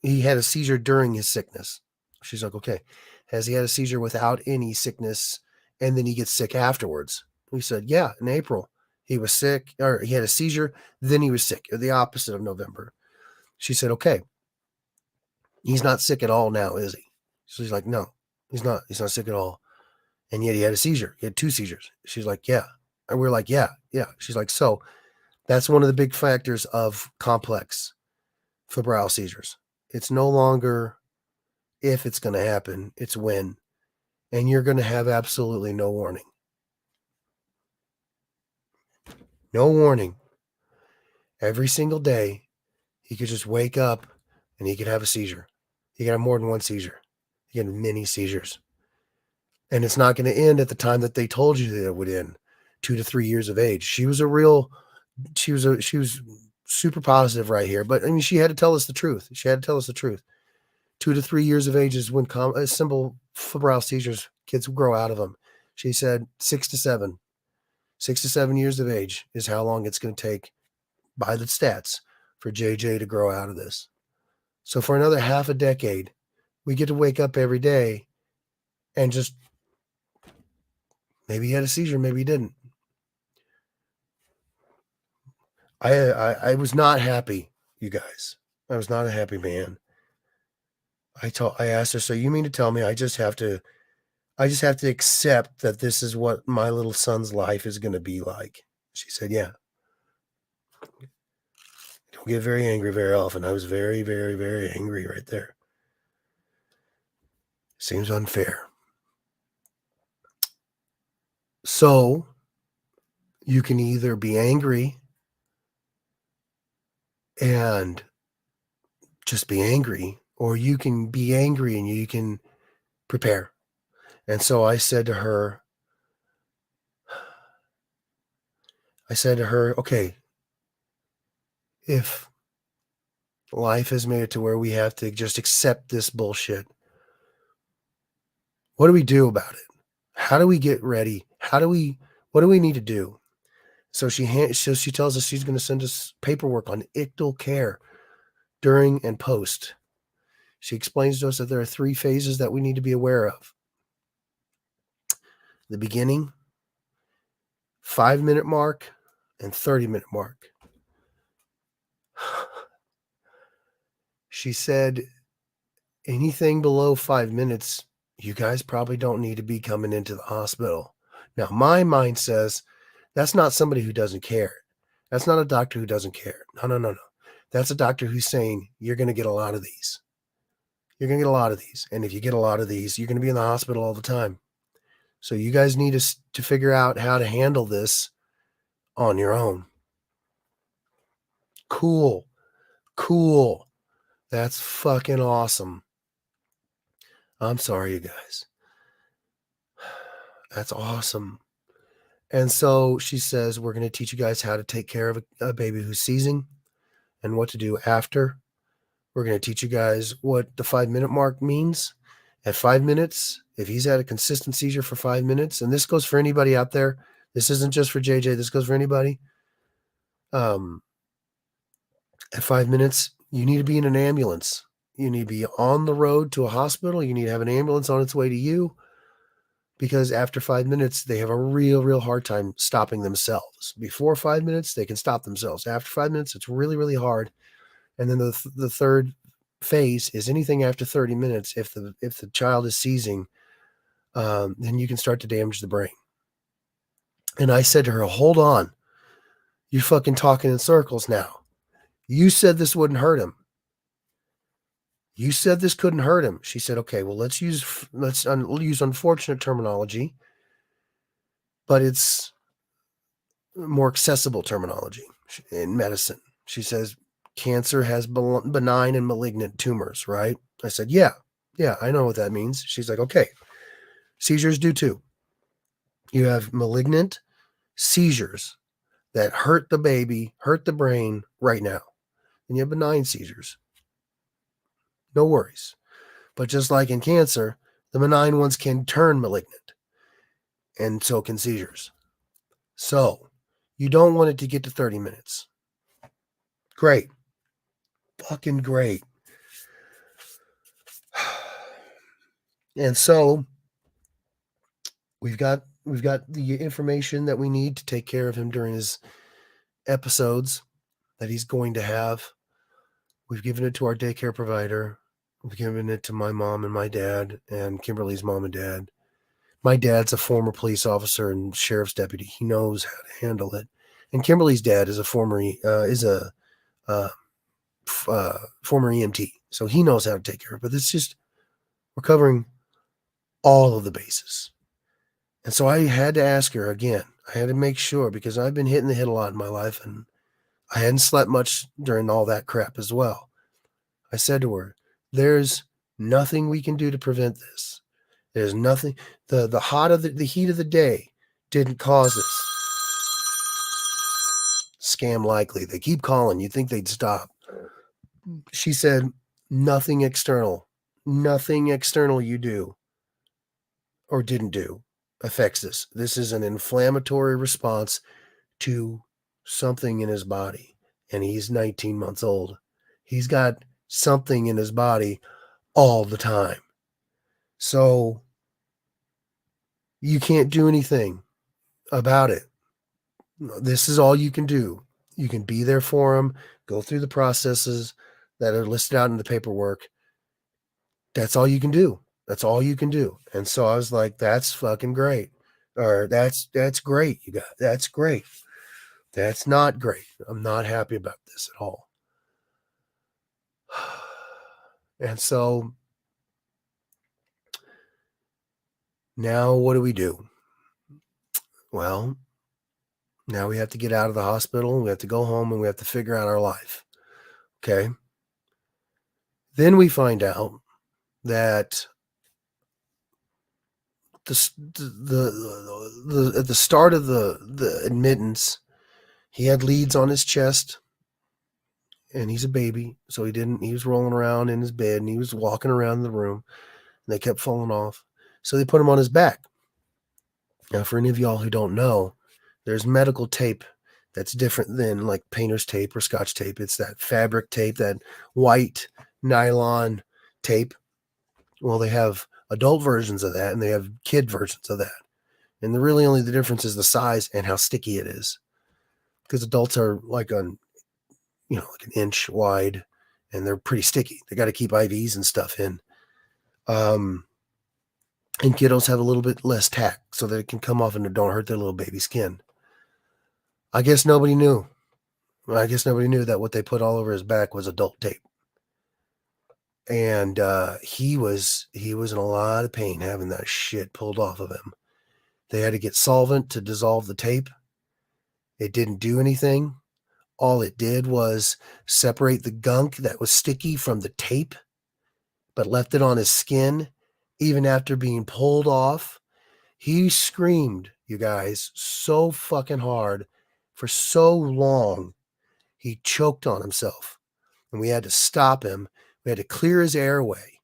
he had a seizure during his sickness. She's like, okay, has he had a seizure without any sickness and then he gets sick afterwards? We said, yeah, in April. He was sick, or he had a seizure, then he was sick, or the opposite of November. She said, okay, he's not sick at all now, is he? She's like, no, he's not. He's not sick at all. And yet he had a seizure. He had 2 seizures. She's like, yeah. And we're like, yeah. She's like, so that's one of the big factors of complex febrile seizures. It's no longer if it's going to happen, it's when. And you're going to have absolutely no warning. No warning. Every single day, he could just wake up and he could have a seizure. He could have more than one seizure. He could have many seizures. And it's not going to end at the time that they told you that it would end, 2 to 3 years of age. She was super positive right here. But I mean, she had to tell us the truth. 2 to 3 years of age is when simple febrile seizures, kids grow out of them. She said 6 to 7. 6 to 7 years of age is how long it's going to take by the stats for JJ to grow out of this. So for another half a decade, we get to wake up every day and just Maybe he had a seizure, maybe he didn't. I was not happy, you guys. I was not a happy man. I asked her, so you mean to tell me I just have to accept that this is what my little son's life is going to be like? She said, yeah. I don't get very angry very often. I was very, very, very angry right there. Seems unfair. So you can either be angry and just be angry, or you can be angry and you can prepare. And so I said to her, okay, if life has made it to where we have to just accept this bullshit, what do we do about it? How do we get ready? What do we need to do? So she tells us she's going to send us paperwork on ictal care during and post. She explains to us that there are 3 phases that we need to be aware of. The beginning, 5-minute mark, and 30-minute mark. She said anything below 5 minutes, you guys probably don't need to be coming into the hospital. Now, my mind says that's not somebody who doesn't care. That's not a doctor who doesn't care. No. That's a doctor who's saying you're going to get a lot of these. You're going to get a lot of these. And if you get a lot of these, you're going to be in the hospital all the time. So you guys need to figure out how to handle this on your own. Cool. That's fucking awesome. I'm sorry, you guys. That's awesome. And so she says, we're going to teach you guys how to take care of a baby who's seizing and what to do after. We're going to teach you guys what the 5-minute mark means. At 5 minutes, if he's had a consistent seizure for 5 minutes, and this goes for anybody out there, this isn't just for JJ, this goes for anybody. At 5 minutes, you need to be in an ambulance. You need to be on the road to a hospital. You need to have an ambulance on its way to you, because after 5 minutes, they have a real hard time stopping themselves. Before 5 minutes, they can stop themselves. After 5 minutes, it's really hard. And then the third phase is anything after 30 minutes. If the child is seizing, then you can start to damage the brain. And I said to her, hold on. You're fucking talking in circles now. You said this wouldn't hurt him. You said this couldn't hurt him. She said, okay, well, let's use unfortunate terminology, but it's more accessible terminology in medicine. She says, cancer has benign and malignant tumors, right? I said, yeah, I know what that means. She's like, okay, seizures do too. You have malignant seizures that hurt the baby, hurt the brain right now. And you have benign seizures. No worries. But just like in cancer, the benign ones can turn malignant, and so can seizures. So you don't want it to get to 30 minutes. Great. Fucking great. And so we've got the information that we need to take care of him during his episodes that he's going to have. We've given it to our daycare provider. We've given it to my mom and my dad and Kimberly's mom and dad. My dad's a former police officer and sheriff's deputy. He knows how to handle it. And Kimberly's dad is a former EMT, so he knows how to take care of it. But it's just, we're covering all of the bases. And so I had to ask her again. I had to make sure, because I've been hitting the head a lot in my life, and I hadn't slept much during all that crap as well. I said to her, there's nothing we can do to prevent this. There's nothing. The heat of the day didn't cause this. Scam likely. They keep calling. You'd think they'd stop. She said, nothing external you do or didn't do affects this. This is an inflammatory response to something in his body. And he's 19 months old. He's got something in his body all the time. So You can't do anything about it. This is all you can do. You can be there for them, go through the processes that are listed out in the paperwork. That's all you can do. That's all you can do. And so I was like, that's fucking great. Or that's great. You got that's great. That's not great. I'm not happy about this at all. And so now what do we do? Well, now we have to get out of the hospital. We have to go home and we have to figure out our life. Okay. Then we find out that at the start of the admittance, he had leads on his chest, and he's a baby, so he was rolling around in his bed and he was walking around the room, and they kept falling off. So they put him on his back. Now, for any of y'all who don't know, there's medical tape that's different than like painter's tape or scotch tape. It's that fabric tape, that white nylon tape. Well, they have adult versions of that and they have kid versions of that. And really only the difference is the size and how sticky it is. Because adults are like like an inch wide and they're pretty sticky. They got to keep IVs and stuff in. And kiddos have a little bit less tack so that it can come off and it don't hurt their little baby skin. I guess nobody knew. I guess nobody knew that what they put all over his back was adult tape. And he was in a lot of pain having that shit pulled off of him. They had to get solvent to dissolve the tape. It didn't do anything. All it did was separate the gunk that was sticky from the tape, but left it on his skin. Even after being pulled off, he screamed, you guys, so fucking hard for so long. He choked on himself, and we had to stop him. We had to clear his airway.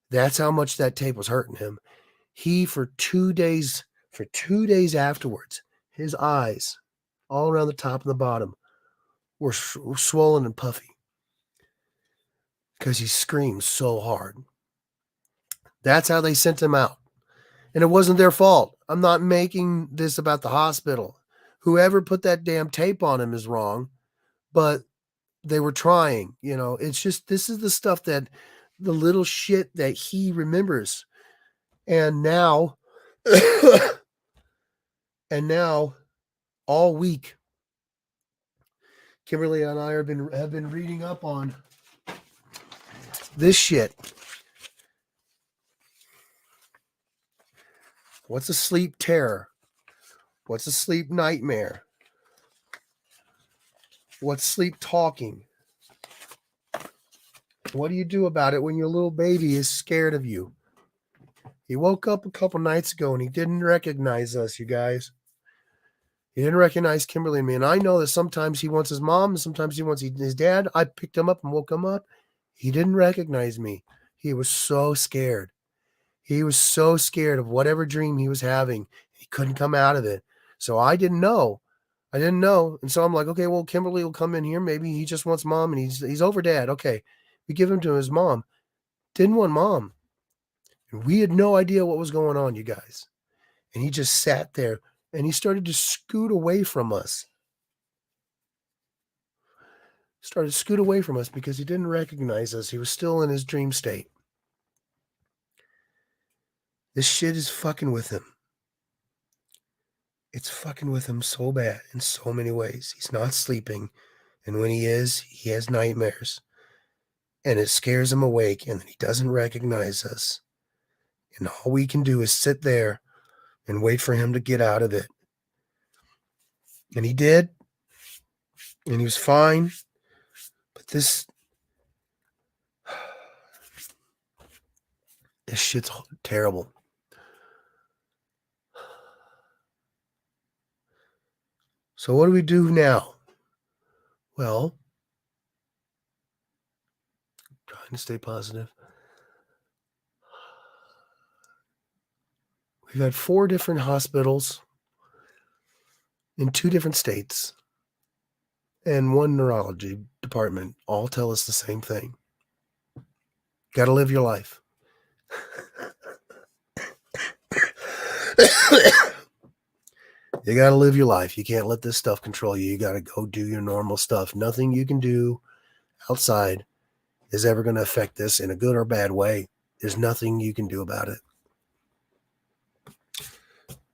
That's how much that tape was hurting him. He, for 2 days afterwards, his eyes all around the top and the bottom were swollen and puffy because he screamed so hard. That's how they sent him out. And it wasn't their fault. I'm not making this about the hospital. Whoever put that damn tape on him is wrong, but they were trying. It's just, this is the stuff that the little shit that he remembers. And now, all week, Kimberly and I have been reading up on this shit. What's a sleep terror? What's a sleep nightmare? What's sleep talking? What do you do about it when your little baby is scared of you? He woke up a couple nights ago and he didn't recognize us, you guys. He didn't recognize Kimberly and me. And I know that sometimes he wants his mom and sometimes he wants his dad. I picked him up and woke him up. He didn't recognize me. He was so scared. He was so scared of whatever dream he was having. He couldn't come out of it. So I didn't know. And so I'm like, okay, well, Kimberly will come in here. Maybe he just wants mom and he's over dad. Okay. We give him to his mom. Didn't want mom. And we had no idea what was going on, you guys. And he just sat there and he started to scoot away from us. Because he didn't recognize us. He was still in his dream state. This shit is fucking with him. It's fucking with him so bad in so many ways. He's not sleeping. And when he is, he has nightmares. And it scares him awake. And then he doesn't recognize us. And all we can do is sit there and wait for him to get out of it. And he did. And he was fine. But this shit's terrible. So what do we do now? Well, trying to stay positive. We've had 4 different hospitals in 2 different states and 1 neurology department all tell us the same thing. Got to live your life. You got to live your life. You can't let this stuff control you. You got to go do your normal stuff. Nothing you can do outside is ever going to affect this in a good or bad way. There's nothing you can do about it.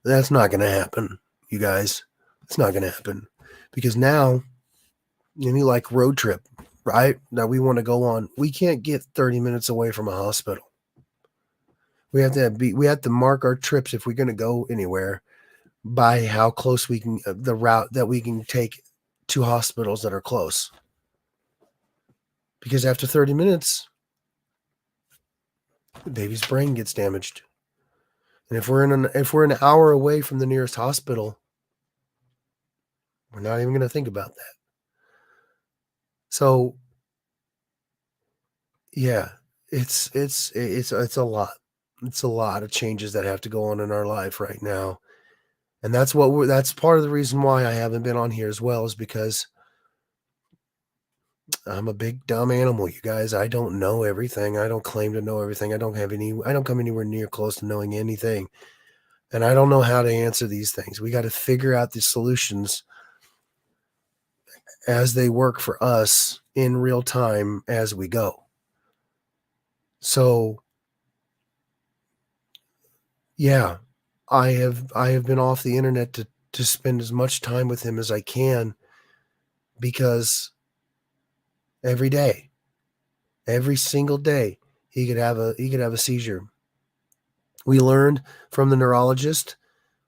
That's not going to happen, you guys. It's not going to happen because now, any like road trip, right? That we want to go on, we can't get 30 minutes away from a hospital. We have to mark our trips if we're going to go anywhere by how close we can, the route that we can take to hospitals that are close. Because after 30 minutes, the baby's brain gets damaged. And if we're an hour away from the nearest hospital, we're not even going to think about that. So yeah, it's a lot. It's a lot of changes that have to go on in our life right now. And that's part of the reason why I haven't been on here as well, is because I'm a big dumb animal, you guys. I don't know everything. I don't claim to know everything. I don't come anywhere near close to knowing anything. And I don't know how to answer these things. We got to figure out the solutions as they work for us in real time as we go. So yeah, I have been off the internet to spend as much time with him as I can, because every day, every single day, he could have a seizure. We learned from the neurologist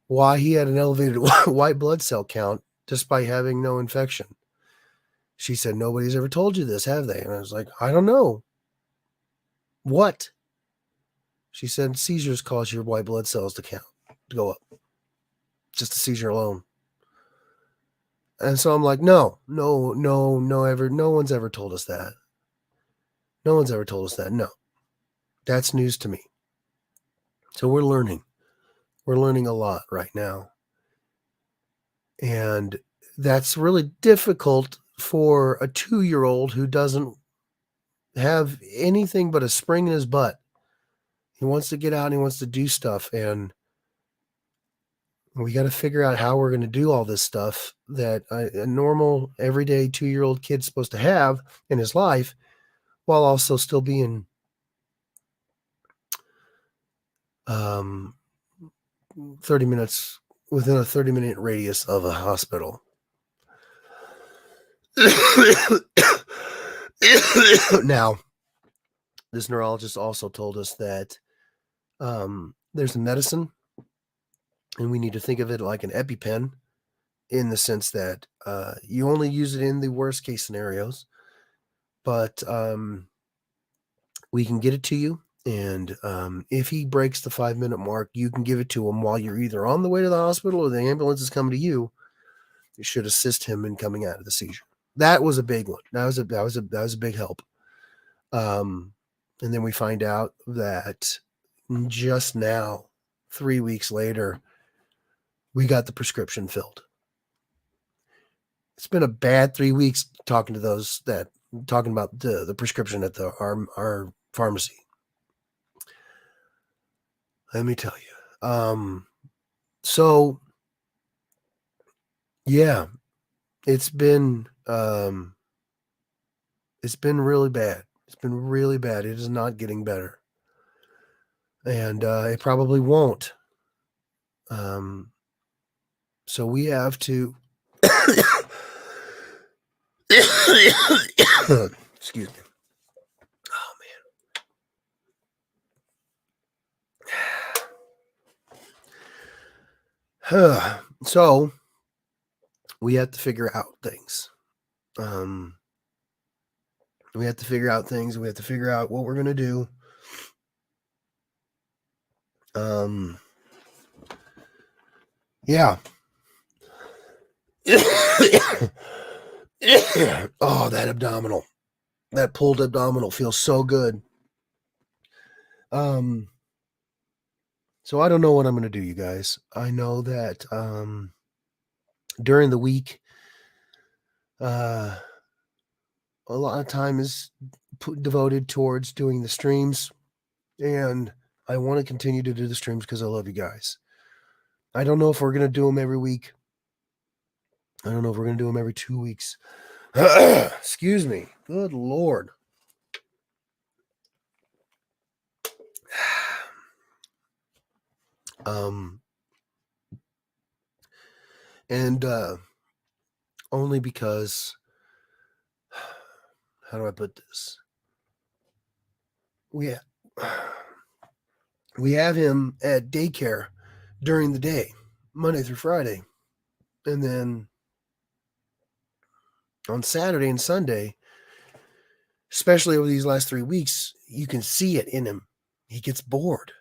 why he had an elevated white blood cell count despite having no infection. She said, nobody's ever told you this, have they? And I was like, I don't know. What? She said, seizures cause your white blood cells to go up. Just a seizure alone. And so I'm like, no one's ever told us that. No one's ever told us that. No. That's news to me. So we're learning. We're learning a lot right now. And that's really difficult for a 2-year-old who doesn't have anything but a spring in his butt. He wants to get out and he wants to do stuff. And we got to figure out how we're going to do all this stuff that a normal, everyday 2-year-old kid's supposed to have in his life, while also still being 30 minutes within a 30-minute radius of a hospital. Now, this neurologist also told us that there's a medicine, and we need to think of it like an EpiPen, in the sense that you only use it in the worst case scenarios, but we can get it to you. And if he breaks the 5-minute mark, you can give it to him while you're either on the way to the hospital or the ambulance is coming to you. It should assist him in coming out of the seizure. That was a big one. That was a big help. And then we find out that just now, 3 weeks later, we got the prescription filled. It's been a bad 3 weeks talking about the prescription at our pharmacy. Let me tell you. So yeah, it's been really bad. It's been really bad. It is not getting better. And it probably won't. So we have to excuse me. Oh man. So we have to figure out things. We have to figure out things. We have to figure out what we're going to do. Yeah. Oh, that abdominal. That pulled abdominal feels so good. So I don't know what I'm going to do, you guys. I know that during the week, a lot of time is devoted towards doing the streams, and I want to continue to do the streams because I love you guys. I don't know if we're going to do them every week. I don't know if we're going to do them every 2 weeks. Excuse me. Good Lord. Um, and only because, how do I put this? We we have him at daycare during the day, Monday through Friday, and then on Saturday and Sunday, especially over these last 3 weeks, you can see it in him. He gets bored.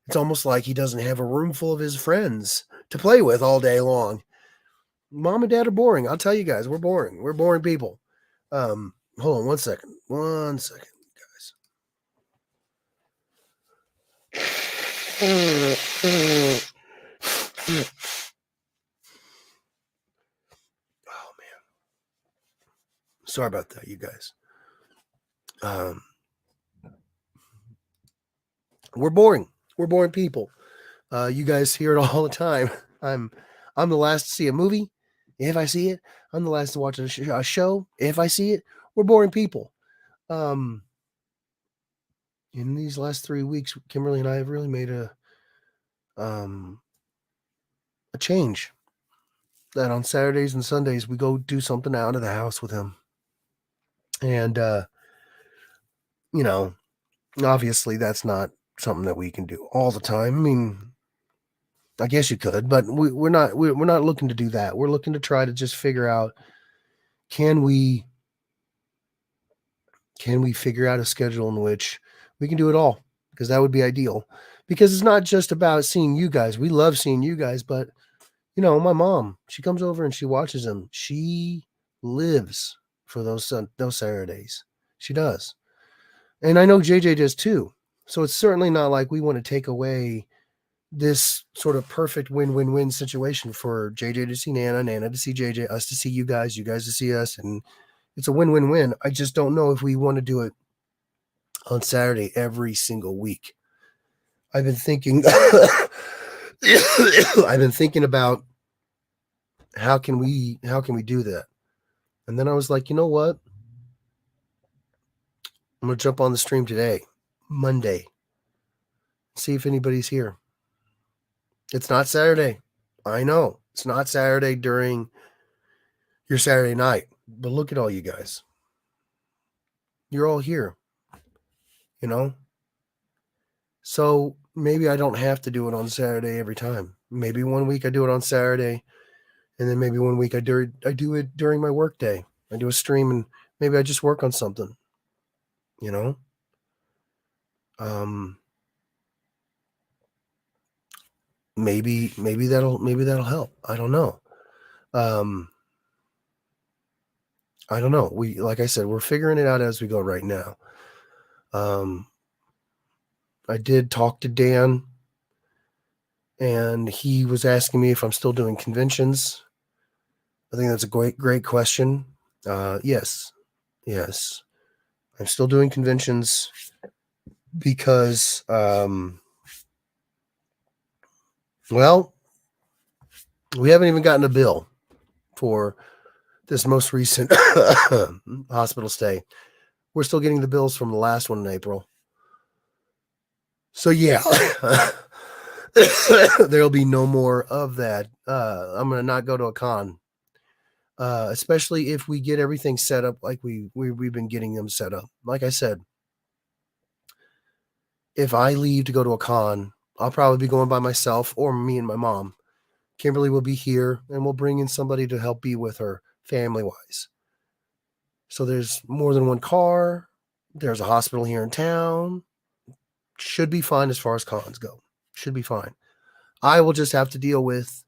It's almost like he doesn't have a room full of his friends to play with all day long. Mom and dad are boring. I'll tell you guys, we're boring. We're boring people. Hold on 1 second. 1 second, guys. Oh man. Sorry about that, you guys. We're boring. We're boring people. You guys hear it all the time. I'm the last to see a movie if I see it. I'm the last to watch a show if I see it. We're boring people. In these last 3 weeks, Kimberly and I have really made a change. That on Saturdays and Sundays we go do something out of the house with him, and obviously that's not something that we can do all the time. I mean, I guess you could, but we're not looking to do that. We're looking to try to just figure out, can we figure out a schedule in which we can do it all, because that would be ideal. Because it's not just about seeing you guys. We love seeing you guys, but my mom, she comes over and she watches them. She lives for those Saturdays. She does. And I know JJ does too. So it's certainly not like we want to take away this sort of perfect win-win-win situation for JJ to see Nana, Nana to see JJ, us to see you guys to see us. And it's a win-win-win. I just don't know if we want to do it on Saturday every single week. I've been thinking about how can we do that? And then I was like, you know what? I'm going to jump on the stream today, Monday. See if anybody's here. It's not Saturday. I know. It's not Saturday during your Saturday night. But look at all you guys. You're all here. So maybe I don't have to do it on Saturday every time. Maybe 1 week I do it on Saturday, and then maybe 1 week I do it during my work day. I do a stream, and maybe I just work on something. Maybe that'll help. I don't know. I don't know. Like I said, we're figuring it out as we go right now. I did talk to Dan, and he was asking me if I'm still doing conventions. I think that's a great question. Yes. I'm still doing conventions because, well, we haven't even gotten a bill for this most recent hospital stay. We're still getting the bills from the last one in April. So yeah, there'll be no more of that. I'm going to not go to a con, especially if we get everything set up like we've been getting them set up. Like I said, if I leave to go to a con, I'll probably be going by myself or me and my mom. Kimberly will be here, and we'll bring in somebody to help be with her family-wise. So there's more than one car. There's a hospital here in town. Should be fine as far as cons go. Should be fine. I will just have to deal with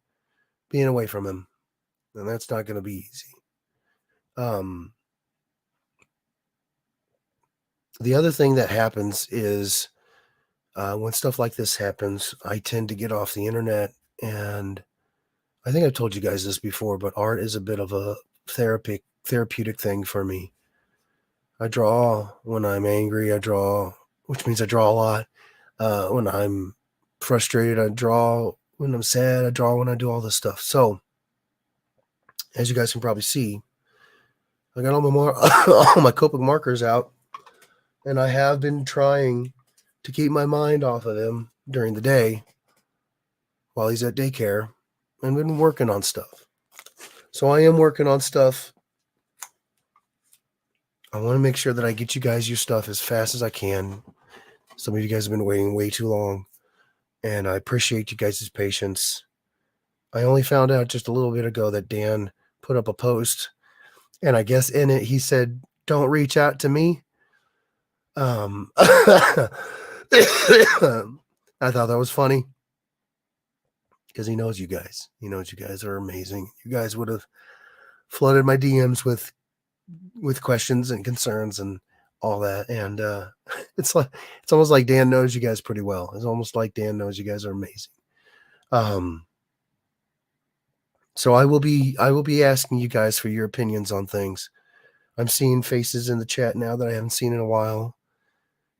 being away from him, and that's not going to be easy. The other thing that happens is when stuff like this happens, I tend to get off the internet, and I think I've told you guys this before, but art is a bit of a therapeutic thing for me. I draw when I'm angry. Which means I draw a lot. When I'm frustrated, I draw. When I'm sad, I draw. When I do all this stuff. So, as you guys can probably see, I got all my all my Copic markers out, and I have been trying to keep my mind off of him during the day while he's at daycare, and been working on stuff. So I am working on stuff. I want to make sure that I get you guys your stuff as fast as I can. Some of you guys have been waiting way too long, and I appreciate you guys' patience. I only found out just a little bit ago that Dan put up a post, and I guess in it he said, "Don't reach out to me." I thought that was funny because he knows you guys. He knows you guys are amazing. You guys would have flooded my DMs with questions and concerns and all that, and it's almost like Dan knows you guys pretty well. It's almost like Dan knows you guys are amazing. So I will be asking you guys for your opinions on things. I'm seeing faces in the chat now that I haven't seen in a while.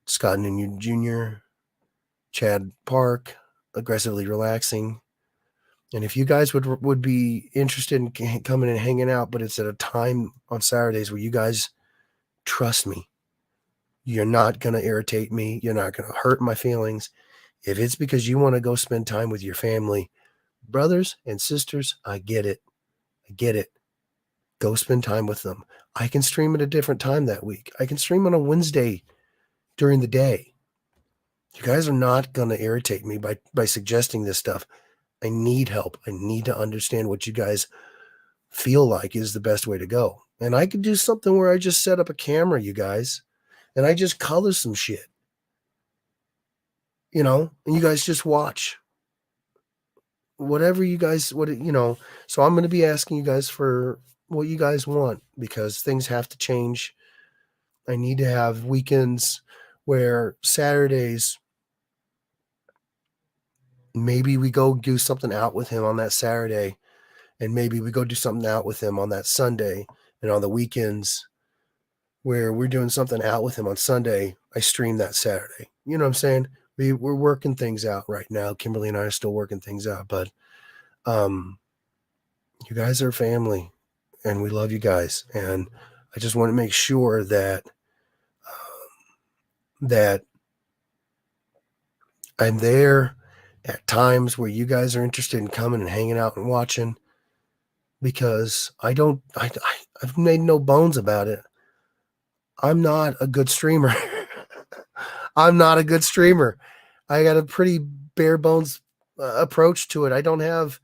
Scott Newton Jr., Chad Park, aggressively relaxing. And if you guys would be interested in coming and hanging out, but it's at a time on Saturdays where you guys trust me, you're not going to irritate me, you're not going to hurt my feelings. If it's because you want to go spend time with your family, brothers and sisters, I get it. I get it. Go spend time with them. I can stream at a different time that week. I can stream on a Wednesday during the day. You guys are not going to irritate me by suggesting this stuff. I need help. I need to understand what you guys feel like is the best way to go. And I could do something where I just set up a camera, you guys, and I just color some shit. You know, and you guys just watch. Whatever you guys, so I'm going to be asking you guys for what you guys want because things have to change. I need to have weekends where Saturdays, maybe we go do something out with him on that Saturday, and maybe we go do something out with him on that Sunday, and on the weekends where we're doing something out with him on Sunday, I stream that Saturday. You know what I'm saying? We're working things out right now. Kimberly and I are still working things out, but you guys are family, and we love you guys. And I just want to make sure that that I'm there at times where you guys are interested in coming and hanging out and watching, because I've made no bones about it. I'm not a good streamer. I'm not a good streamer. I got a pretty bare bones approach to it. I don't have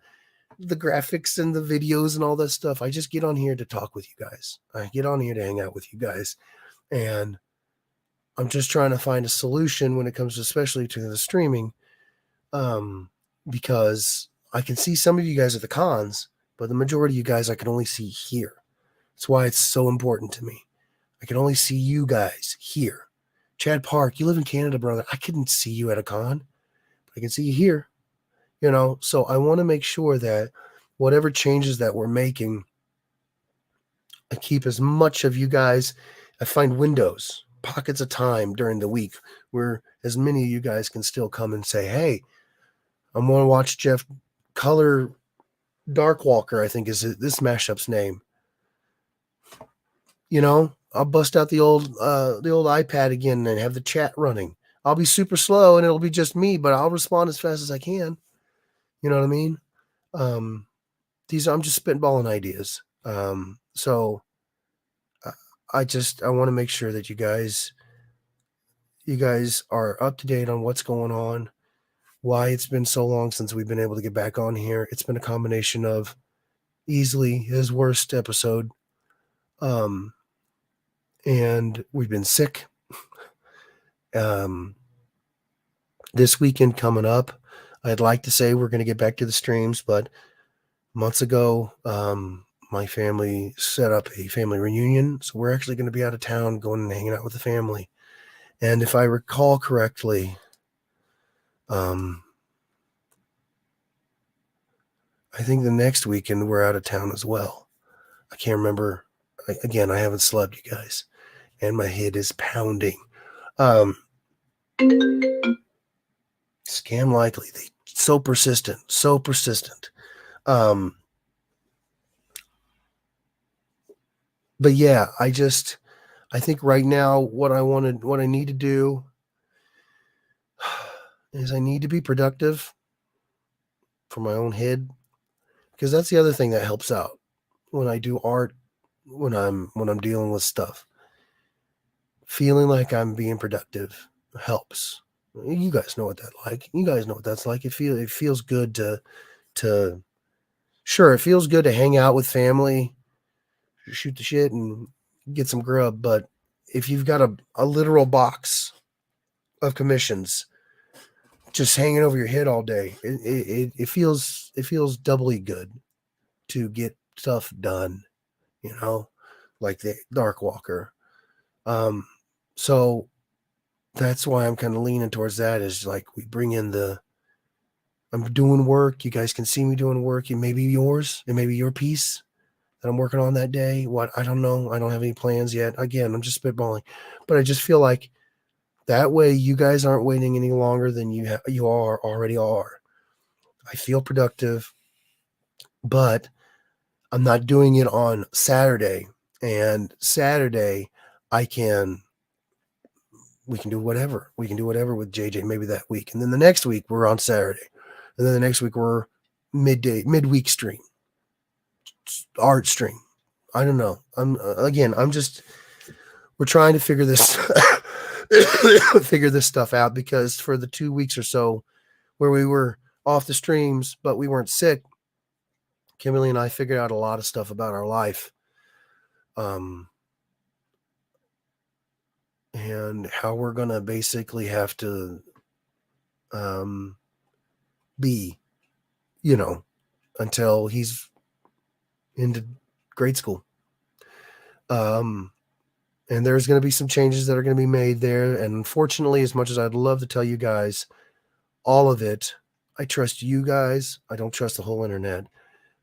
the graphics and the videos and all that stuff. I just get on here to talk with you guys. I get on here to hang out with you guys. And I'm just trying to find a solution when it comes to, especially to the streaming, because I can see some of you guys at the cons, but the majority of you guys I can only see here. That's why it's so important to me. I can only see you guys here. Chad Park, you live in Canada, brother. I couldn't see you at a con, but I can see you here. So I want to make sure that whatever changes that we're making, I keep as much of you guys. I find windows, pockets of time during the week where as many of you guys can still come and say, hey, I'm going to watch Jeff Color Darkwalker, I think is this mashup's name. I'll bust out the old iPad again and have the chat running. I'll be super slow and it'll be just me, but I'll respond as fast as I can. You know what I mean? I'm just spitballing ideas. So I want to make sure that you guys are up to date on what's going on, why it's been so long since we've been able to get back on here. It's been a combination of easily his worst episode. And we've been sick. This weekend coming up, I'd like to say we're going to get back to the streams, but months ago, my family set up a family reunion. So we're actually going to be out of town going and hanging out with the family. And if I recall correctly, I think the next weekend we're out of town as well. I can't remember. Again, I haven't slept, you guys, and my head is pounding. Scam likely. They so persistent, so persistent. But yeah, I think right now what I need to do is I need to be productive for my own head, because that's the other thing that helps out when I do art, when I'm dealing with stuff. Feeling like I'm being productive helps. You guys know what that like. You guys know what that's like. It feels good to sure, it feels good to hang out with family, shoot the shit and get some grub, but if you've got a literal box of commissions just hanging over your head all day, it feels doubly good to get stuff done, you know, like the Dark Walker. Um, so that's why I'm kind of leaning towards that. Is like we bring in I'm doing work. You guys can see me doing work. It may be yours. It may be your piece that I'm working on that day. What, I don't know. I don't have any plans yet. Again, I'm just spitballing, but I just feel like that way you guys aren't waiting any longer than you already are. I feel productive, but I'm not doing it on Saturday. And Saturday, I can we can do whatever. We can do whatever with JJ maybe that week. And then the next week we're on Saturday. And then the next week we're midweek stream, art stream. I don't know. I'm just we're trying to figure this figure this stuff out, because for the 2 weeks or so where we were off the streams but we weren't sick, Kimberly and I figured out a lot of stuff about our life, and how we're gonna basically have to be, until he's into grade school. And there's going to be some changes that are going to be made there. And unfortunately, as much as I'd love to tell you guys all of it, I trust you guys. I don't trust the whole internet.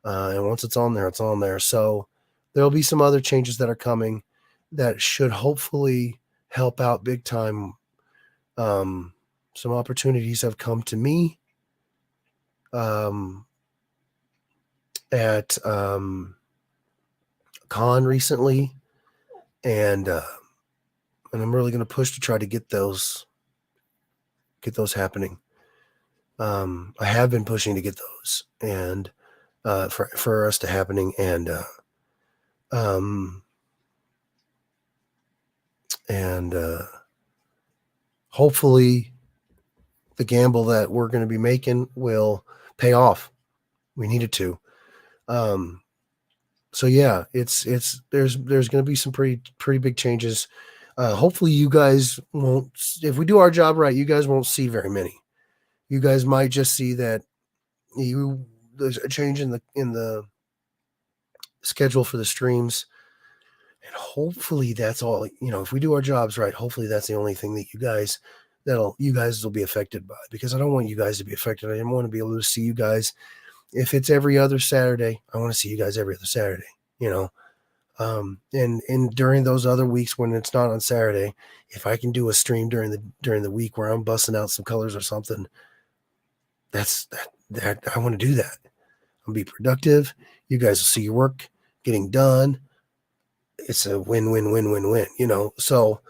And once it's on there, it's on there. So there'll be some other changes that are coming that should hopefully help out big time. Some opportunities have come to me at con recently, and I'm really going to push to try to get those happening. I have been pushing to get those, and for us to happening, and hopefully the gamble that we're going to be making will pay off. We need it to. So yeah, it's there's going to be some pretty big changes. Hopefully you guys won't, if we do our job right, you guys won't see very many. You guys might just see that there's a change in the schedule for the streams, and hopefully that's all. If we do our jobs right, hopefully that's the only thing that you guys will be affected by, because I don't want you guys to be affected. I didn't want to be able to see you guys. If it's every other Saturday, I want to see you guys every other Saturday, and during those other weeks when it's not on Saturday, if I can do a stream during the week where I'm busting out some colors or something, that I want to do that. I'll be productive. You guys will see your work getting done. It's a win-win-win-win-win, so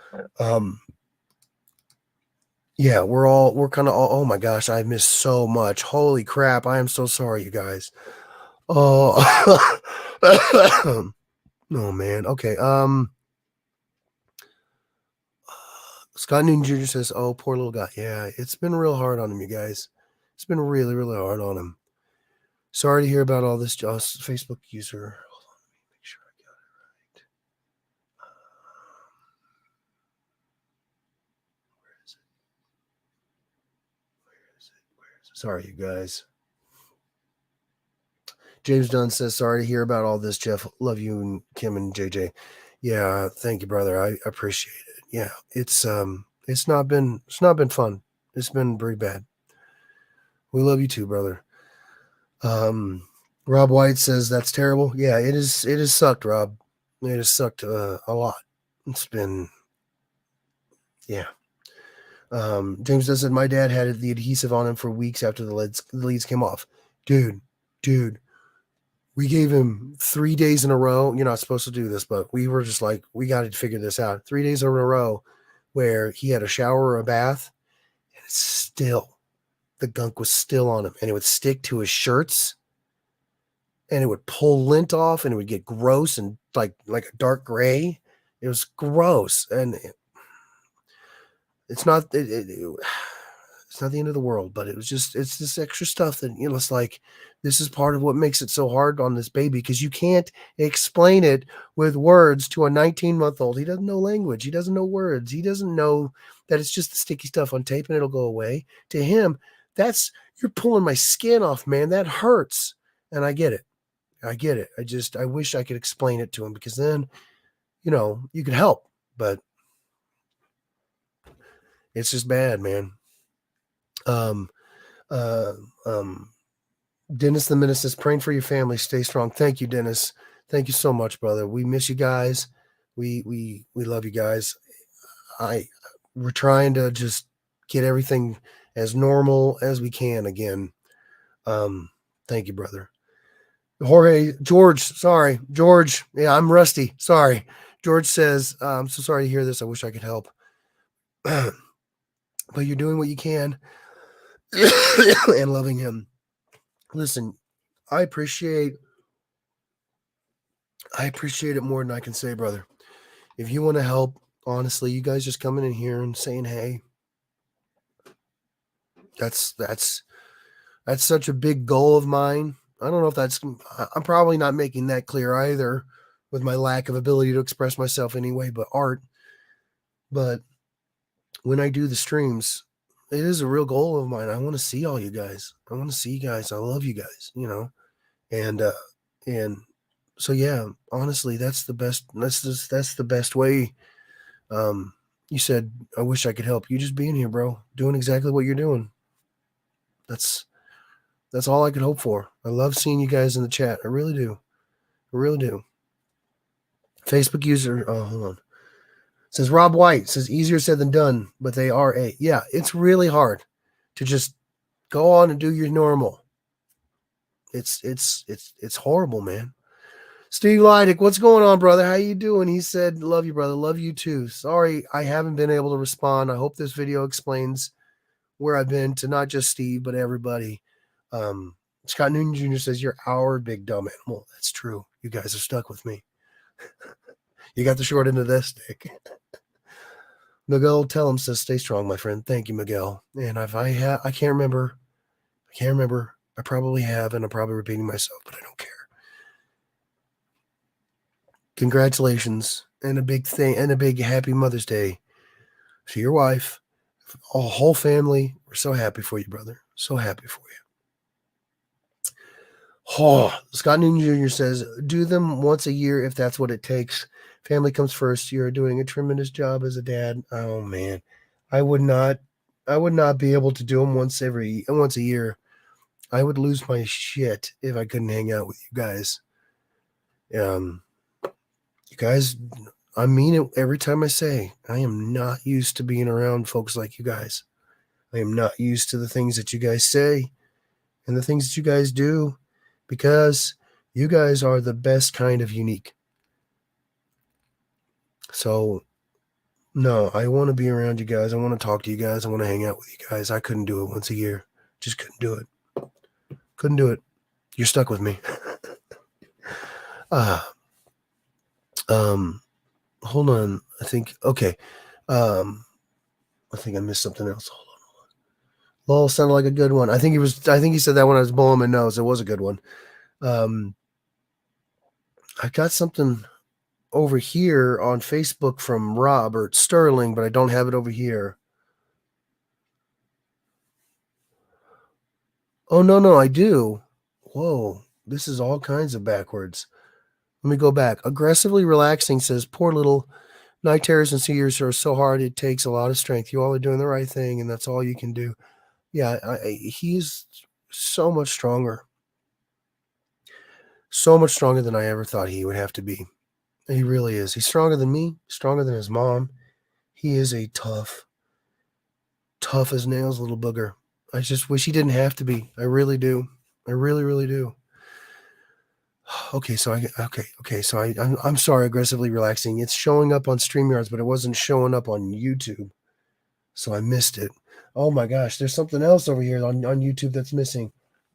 yeah, we're kind of all, oh my gosh, I missed so much. Holy crap, I am so sorry, you guys. Oh, no, man. Okay. Scott Newton Jr. says, oh, poor little guy. Yeah, it's been real hard on him, you guys. It's been really, really hard on him. Sorry to hear about all this. Facebook user. Hold on, let me make sure I got it right. Where is it? Sorry, you guys. James Dunn says, sorry to hear about all this, Jeff. Love you and Kim and JJ. Yeah, thank you, brother. I appreciate it. Yeah, it's not been fun. It's been pretty bad. We love you too, brother. Rob White says that's terrible. Yeah, it is. It has sucked, Rob. It has sucked a lot. It's been, yeah. James does said my dad had the adhesive on him for weeks after the leads came off. Dude, we gave him 3 days in a row. You're not supposed to do this, but we were just like, we got to figure this out. 3 days in a row where he had a shower or a bath, and it's still, the gunk was still on him, and it would stick to his shirts, and it would pull lint off, and it would get gross and like a dark gray. It was gross, and it's not it's not the end of the world, but it's this extra stuff that, it's like, this is part of what makes it so hard on this baby, because you can't explain it with words to a 19-month-old. He doesn't know language. He doesn't know words. He doesn't know that it's just the sticky stuff on tape and it'll go away. To him, you're pulling my skin off, man. That hurts. And I get it. I wish I could explain it to him, because then, you could help, but it's just bad, man. Dennis the Menace says, praying for your family. Stay strong. Thank you, Dennis. Thank you so much, brother. We miss you guys. We love you guys. We're trying to just get everything as normal as we can again. Thank you, brother. George. Yeah, I'm rusty. Sorry. George says, I'm so sorry to hear this. I wish I could help. But you're doing what you can and loving him. Listen, I appreciate it more than I can say, brother. If you want to help, honestly, you guys just coming in here and saying, hey, that's such a big goal of mine. I don't know if I'm probably not making that clear either with my lack of ability to express myself anyway, but art. But when I do the streams, it is a real goal of mine. I want to see all you guys. I want to see you guys. I love you guys, and so, yeah, honestly, that's the best. That's the best way. You said, I wish I could help. You just being here, bro, doing exactly what you're doing. That's all I could hope for. I love seeing you guys in the chat. I really do. Facebook user, hold on. Says Rob White, says easier said than done, but they are yeah, it's really hard to just go on and do your normal. It's horrible, man. Steve Leidick, what's going on, brother? How you doing? He said, love you, brother. Love you too. Sorry, I haven't been able to respond. I hope this video explains where I've been to not just Steve, but everybody. Scott Newton Jr. says, you're our big dumb animal. That's true. You guys are stuck with me. You got the short end of this stick. Miguel Tellum says, stay strong, my friend. Thank you, Miguel. And I can't remember. I probably have, and I'm probably repeating myself, but I don't care. Congratulations and a big happy Mother's Day to your wife, a whole family. We're so happy for you, brother. So happy for you. Oh, Scott Newton Jr. says, do them once a year if that's what it takes. Family comes first. You're doing a tremendous job as a dad. Oh man, I would not be able to do them once a year. I would lose my shit if I couldn't hang out with you guys. You guys, I mean it every time I say, I am not used to being around folks like you guys. I am not used to the things that you guys say and the things that you guys do, because you guys are the best kind of unique. So, no, I want to be around you guys. I want to talk to you guys. I want to hang out with you guys. I couldn't do it once a year. Just couldn't do it. Couldn't do it. You're stuck with me. Hold on. I think, okay. I think I missed something else. Hold on. Lol sounded like a good one. I think he said that when I was blowing my nose. It was a good one. I got something over here on Facebook from Robert Sterling, but I don't have it over here. Oh, no, I do. Whoa, this is all kinds of backwards. Let me go back. Aggressively relaxing says, poor little night terrors and seers are so hard. It takes a lot of strength. You all are doing the right thing, and that's all you can do. Yeah, he's so much stronger. So much stronger than I ever thought he would have to be. He really is. He's stronger than me, stronger than his mom. He is a tough tough as nails, little booger. I just wish he didn't have to be. I really do. I really, really do. Okay, so I'm sorry, aggressively relaxing. It's showing up on StreamYards, but it wasn't showing up on YouTube. So I missed it. Oh my gosh, there's something else over here on YouTube that's missing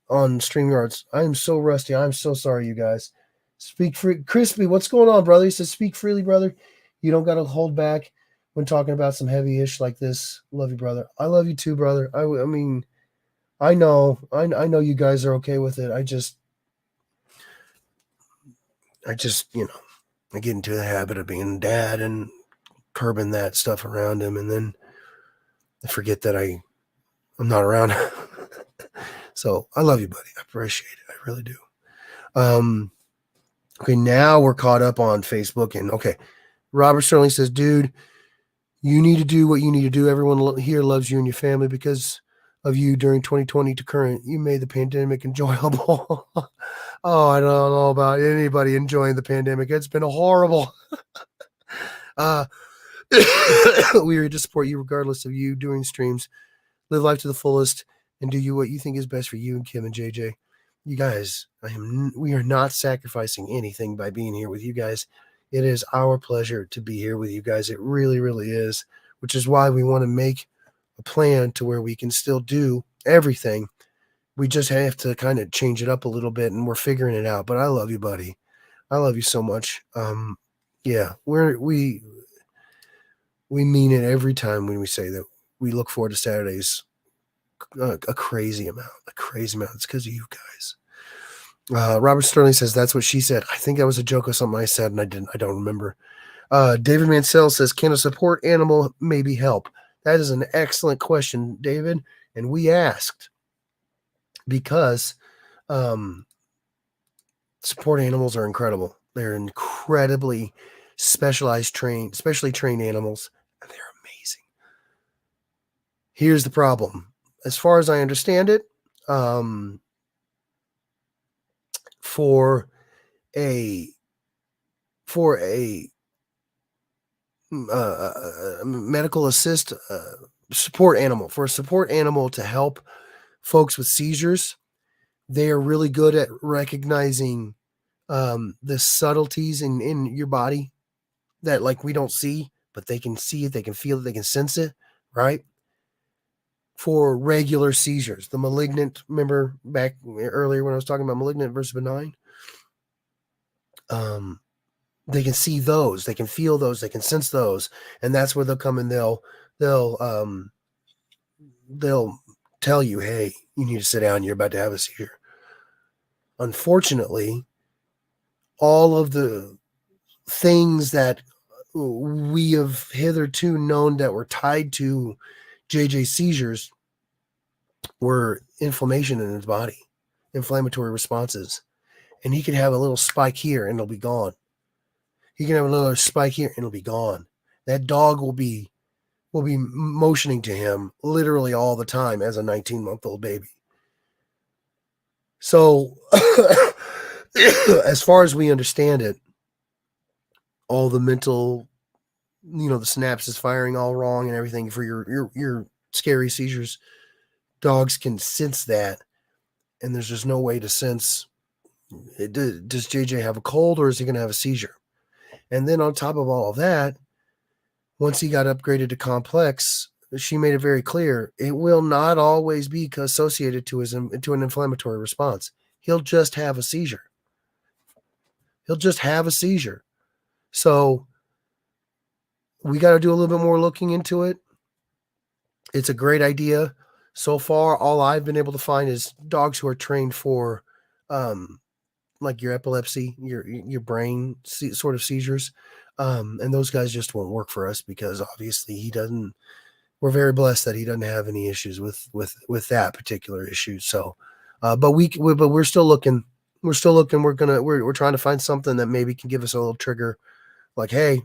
on StreamYards. I am so rusty. I'm so sorry, you guys. Speak free. Crispy, what's going on, brother? He says, speak freely, brother. You don't got to hold back when talking about some heavy ish like this. Love you, brother. I love you too, brother. I mean, I know you guys are okay with it. I just, I get into the habit of being a dad and curbing that stuff around him, and then I forget that I'm not around. So I love you, buddy. I appreciate it. I really do. Okay, now we're caught up on Facebook, and okay, Robert Sterling says, dude, you need to do what you need to do. Everyone here loves you and your family because of you during 2020 to current. You made the pandemic enjoyable. Oh, I don't know about anybody enjoying the pandemic. It's been horrible. We are here to support you regardless of you doing streams. Live life to the fullest and do what you think is best for you and Kim and JJ. You guys, we are not sacrificing anything by being here with you guys. It is our pleasure to be here with you guys. It really, really is, which is why we want to make a plan to where we can still do everything. We just have to kind of change it up a little bit, and we're figuring it out. But I love you, buddy. I love you so much. Yeah, we mean it every time when we say that we look forward to Saturdays a crazy amount. It's because of you guys. Robert Sterling says that's what she said. I think that was a joke or something I said, and I don't remember. David Mansell says, can a support animal maybe help? That is an excellent question, David. And we asked because support animals are incredible. They're incredibly specially trained animals, and they're amazing. Here's the problem. As far as I understand it, for a medical assist support animal, for a support animal to help folks with seizures, they are really good at recognizing the subtleties in your body that like we don't see, but they can see it, they can feel it, they can sense it, right? For regular seizures, the malignant, remember back earlier when I was talking about malignant versus benign, they can see those, they can feel those, they can sense those, and that's where they'll come and they'll tell you, hey, you need to sit down, you're about to have a seizure. Unfortunately, all of the things that we have hitherto known that were tied to JJ seizures were inflammation in his body, inflammatory responses. And he can have a little spike here and it'll be gone. He can have a little spike here and it'll be gone. That dog will be motioning to him literally all the time as a 19-month-old baby. So as far as we understand it, all the mental, the synapses firing all wrong and everything for your scary seizures, dogs can sense that, and there's just no way to sense, does JJ have a cold or is he going to have a seizure? And then on top of all of that, once he got upgraded to complex, she made it very clear it will not always be associated to an inflammatory response. He'll just have a seizure. So we got to do a little bit more looking into it. It's a great idea. So far, all I've been able to find is dogs who are trained for like your epilepsy, your brain sort of seizures. And those guys just won't work for us because obviously he doesn't. We're very blessed that he doesn't have any issues with that particular issue. So, but we're still looking. We're trying to find something that maybe can give us a little trigger, like, hey,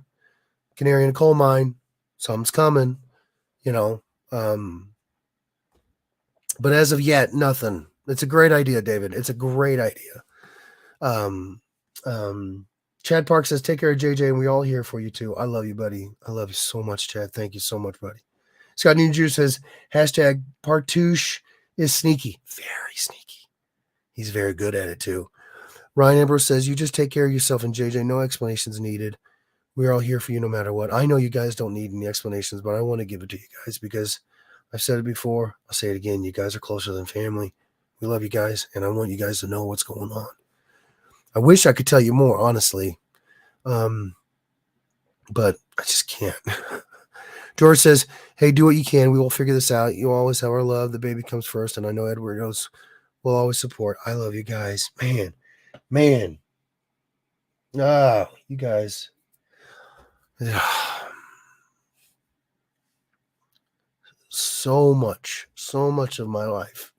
canary in a coal mine, something's coming, but as of yet, nothing. It's a great idea, David. It's a great idea. Chad Park says, take care of JJ, and we all here for you too. I love you, buddy. I love you so much, Chad. Thank you so much, buddy. Scott Newton Jr. says, hashtag Partouche is sneaky. Very sneaky. He's very good at it too. Ryan Ambrose says, you just take care of yourself and JJ. No explanations needed. We're all here for you no matter what. I know you guys don't need any explanations, but I want to give it to you guys because I've said it before. I'll say it again. You guys are closer than family. We love you guys, and I want you guys to know what's going on. I wish I could tell you more, honestly, but I just can't. George says, hey, do what you can. We will figure this out. You always have our love. The baby comes first, and I know Edward knows we'll always support. I love you guys. Man. You guys. So much of my life.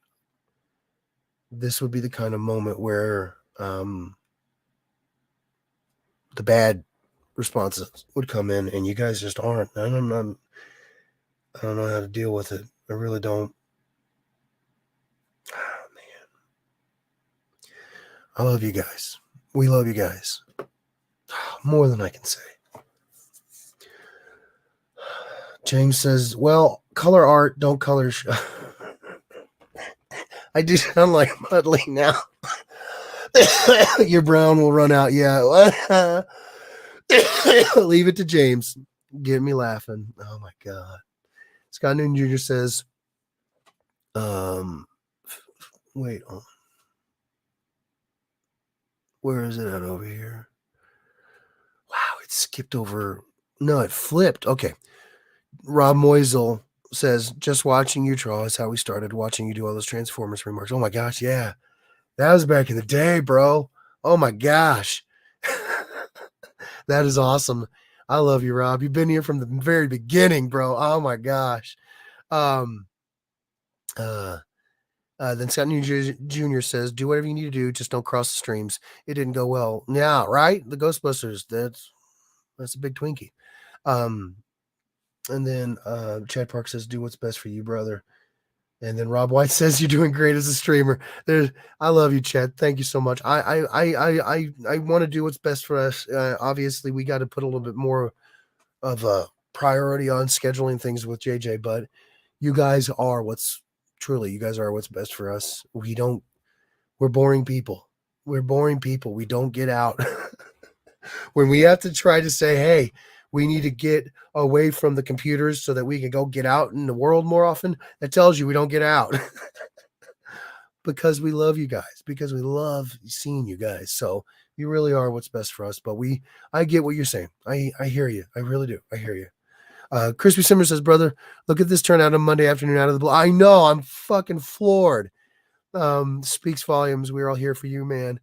This would be the kind of moment where the bad responses would come in, and you guys just aren't. I don't know how to deal with it. I really don't. Oh, man. I love you guys. We love you guys. More than I can say. James says, well, color art, don't color. I do sound like Mudley now. Your brown will run out. Yeah. Leave it to James. Get me laughing. Oh my God. Scott Newton Jr. says, wait on. Where is it at over here? Wow, it skipped over. No, it flipped. Okay. Rob Moisel says, just watching you draw is how we started watching you do all those Transformers remarks. Oh my gosh, yeah. That was back in the day, bro. Oh my gosh. That is awesome. I love you, Rob. You've been here from the very beginning, bro. Oh my gosh. Then Scott Newton Jr. says, do whatever you need to do, just don't cross the streams. It didn't go well. Yeah, right? The Ghostbusters, that's a big Twinkie. And then Chad Park says, do what's best for you, brother. And then Rob White says, you're doing great as a streamer. I love you, Chad. Thank you so much. I want to do what's best for us. Obviously, we got to put a little bit more of a priority on scheduling things with JJ, but you guys are what's best for us. We're boring people. We don't get out. When we have to try to say, hey, we need to get away from the computers so that we can go get out in the world more often, that tells you we don't get out. Because we love you guys, because we love seeing you guys. So you really are what's best for us. But I get what you're saying. I hear you. I really do. I hear you. Crispy Simmer says, brother, look at this turnout on Monday afternoon out of the blue. I know. I'm fucking floored. Speaks volumes. We're all here for you, man.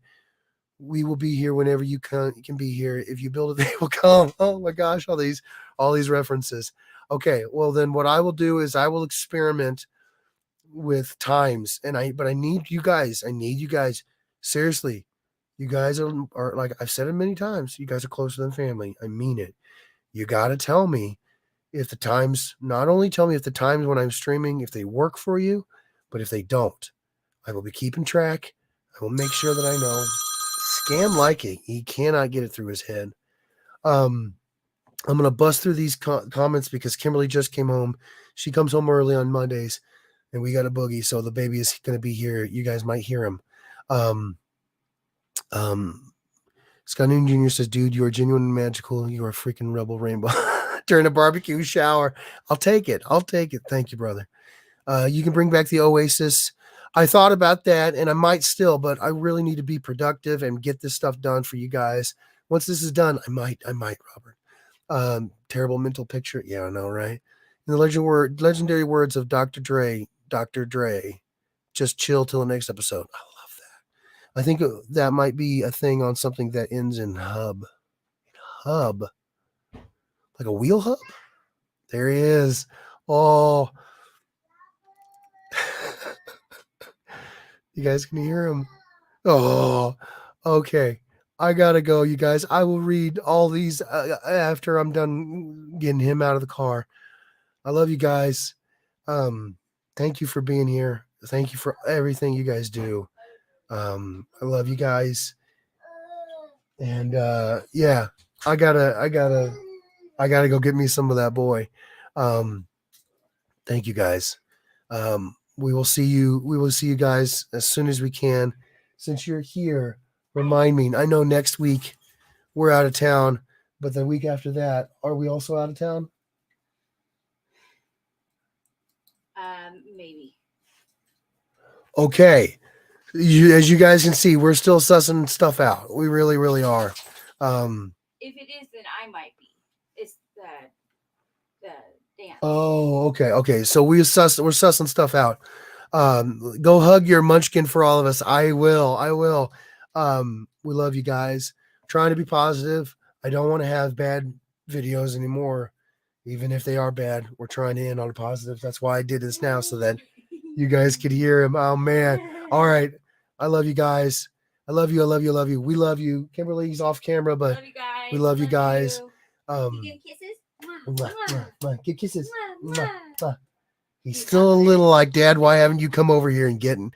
We will be here whenever you can be here. If you build it, they will come. Oh my gosh, all these references. Okay, well then what I will do is I will experiment with times, but I need you guys. Seriously. You guys are like I've said it many times. You guys are closer than family. I mean it. You got to tell me if the times, not only tell me if the times when I'm streaming, if they work for you, but if they don't, I will be keeping track. I will make sure that I know. Scam like it. He cannot get it through his head. I'm going to bust through these comments because Kimberly just came home. She comes home early on Mondays and we got a boogie. So the baby is going to be here. You guys might hear him. Scott Newton Jr. says, dude, you are genuine and magical. You are a freaking rebel rainbow. During a barbecue shower. I'll take it. Thank you, brother. You can bring back the Oasis. I thought about that and I might still, but I really need to be productive and get this stuff done for you guys. Once this is done, I might, Robert. Terrible mental picture. Yeah, I know, right? In the legendary words of Dr. Dre, just chill till the next episode. I love that. I think that might be a thing on something that ends in hub. Like a wheel hub? There he is. Oh. You guys can hear him. Oh, okay. I gotta go, you guys. I will read all these after I'm done getting him out of the car. I love you guys. Thank you for being here. Thank you for everything you guys do. I love you guys. And yeah, I gotta go get me some of that boy. Thank you guys. We will see you. We will see you guys as soon as we can. Since you're here, remind me. I know next week we're out of town, but the week after that, are we also out of town? Maybe. Okay. As you guys can see, we're still sussing stuff out. We really, really are. If it is, then I might be. It's the dance. Oh, okay, okay. So we're sussing stuff out. Go hug your munchkin for all of us. I will. I will. We love you guys. Trying to be positive. I don't want to have bad videos anymore, even if they are bad. We're trying to end on a positive. That's why I did this now, so that you guys could hear him. Oh man. All right. I love you guys. I love you. I love you. I love you. We love you. Kimberly's off camera, but Love you guys. we love you guys. You give kisses? Mwah, mwah, mwah. Give kisses. Mwah, Mwah, mwah. mwah. He's still a little like, Dad, why haven't you come over here and getting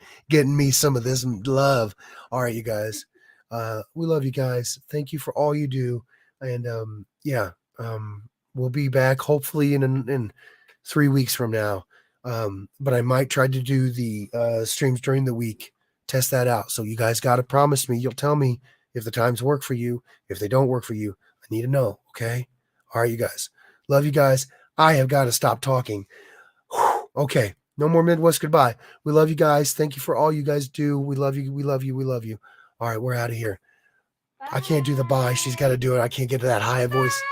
me some of this love? All right, you guys. We love you guys. Thank you for all you do. And we'll be back hopefully in 3 weeks from now. But I might try to do the streams during the week, test that out. So you guys got to promise me. You'll tell me if the times work for you. If they don't work for you, I need to know. Okay. All right, you guys. Love you guys. I have got to stop talking. Okay. No more Midwest goodbye. We love you guys. Thank you for all you guys do. We love you. We love you. We love you. All right. We're out of here. I can't do the bye. She's got to do it. I can't get to that high voice.